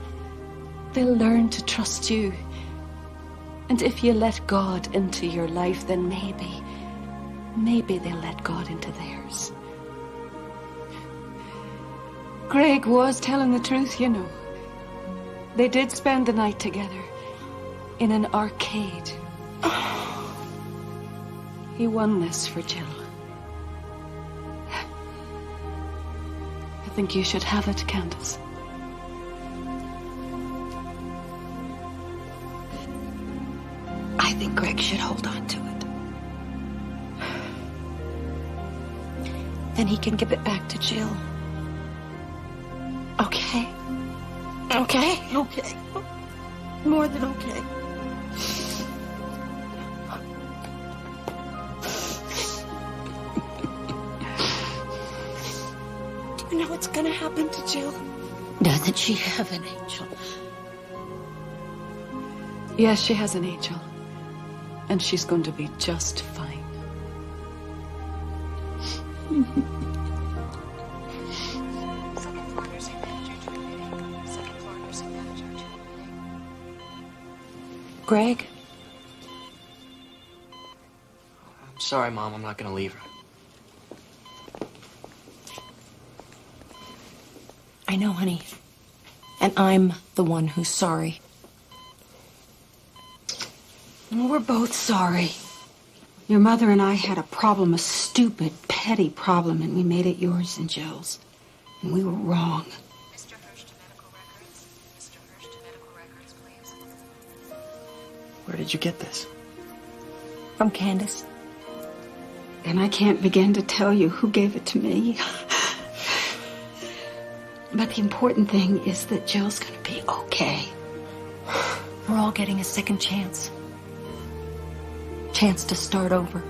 they'll learn to trust you. And if you let God into your life, then maybe they'll let God into theirs. Greg was telling the truth, you know. They did spend the night together in an arcade. He won this for Jill. I think you should have it, Candace. I think Greg should hold on to it. Then he can give it back to Jill. Okay? Okay? Okay. More than okay. Do you know what's gonna happen to Jill? Doesn't she have an angel? Yes, she has an angel. And she's going to be just fine. Greg? I'm sorry, Mom. I'm not gonna leave her. I know, honey. And I'm the one who's sorry. We're both sorry. Your mother and I had a problem, a stupid, petty problem, and we made it yours and Jill's. And we were wrong. Mr. Hirsch to medical records. Mr. Hirsch to medical records, please. Where did you get this? From Candace. And I can't begin to tell you who gave it to me. But the important thing is that Jill's gonna be okay. We're all getting a second chance. Chance to start over.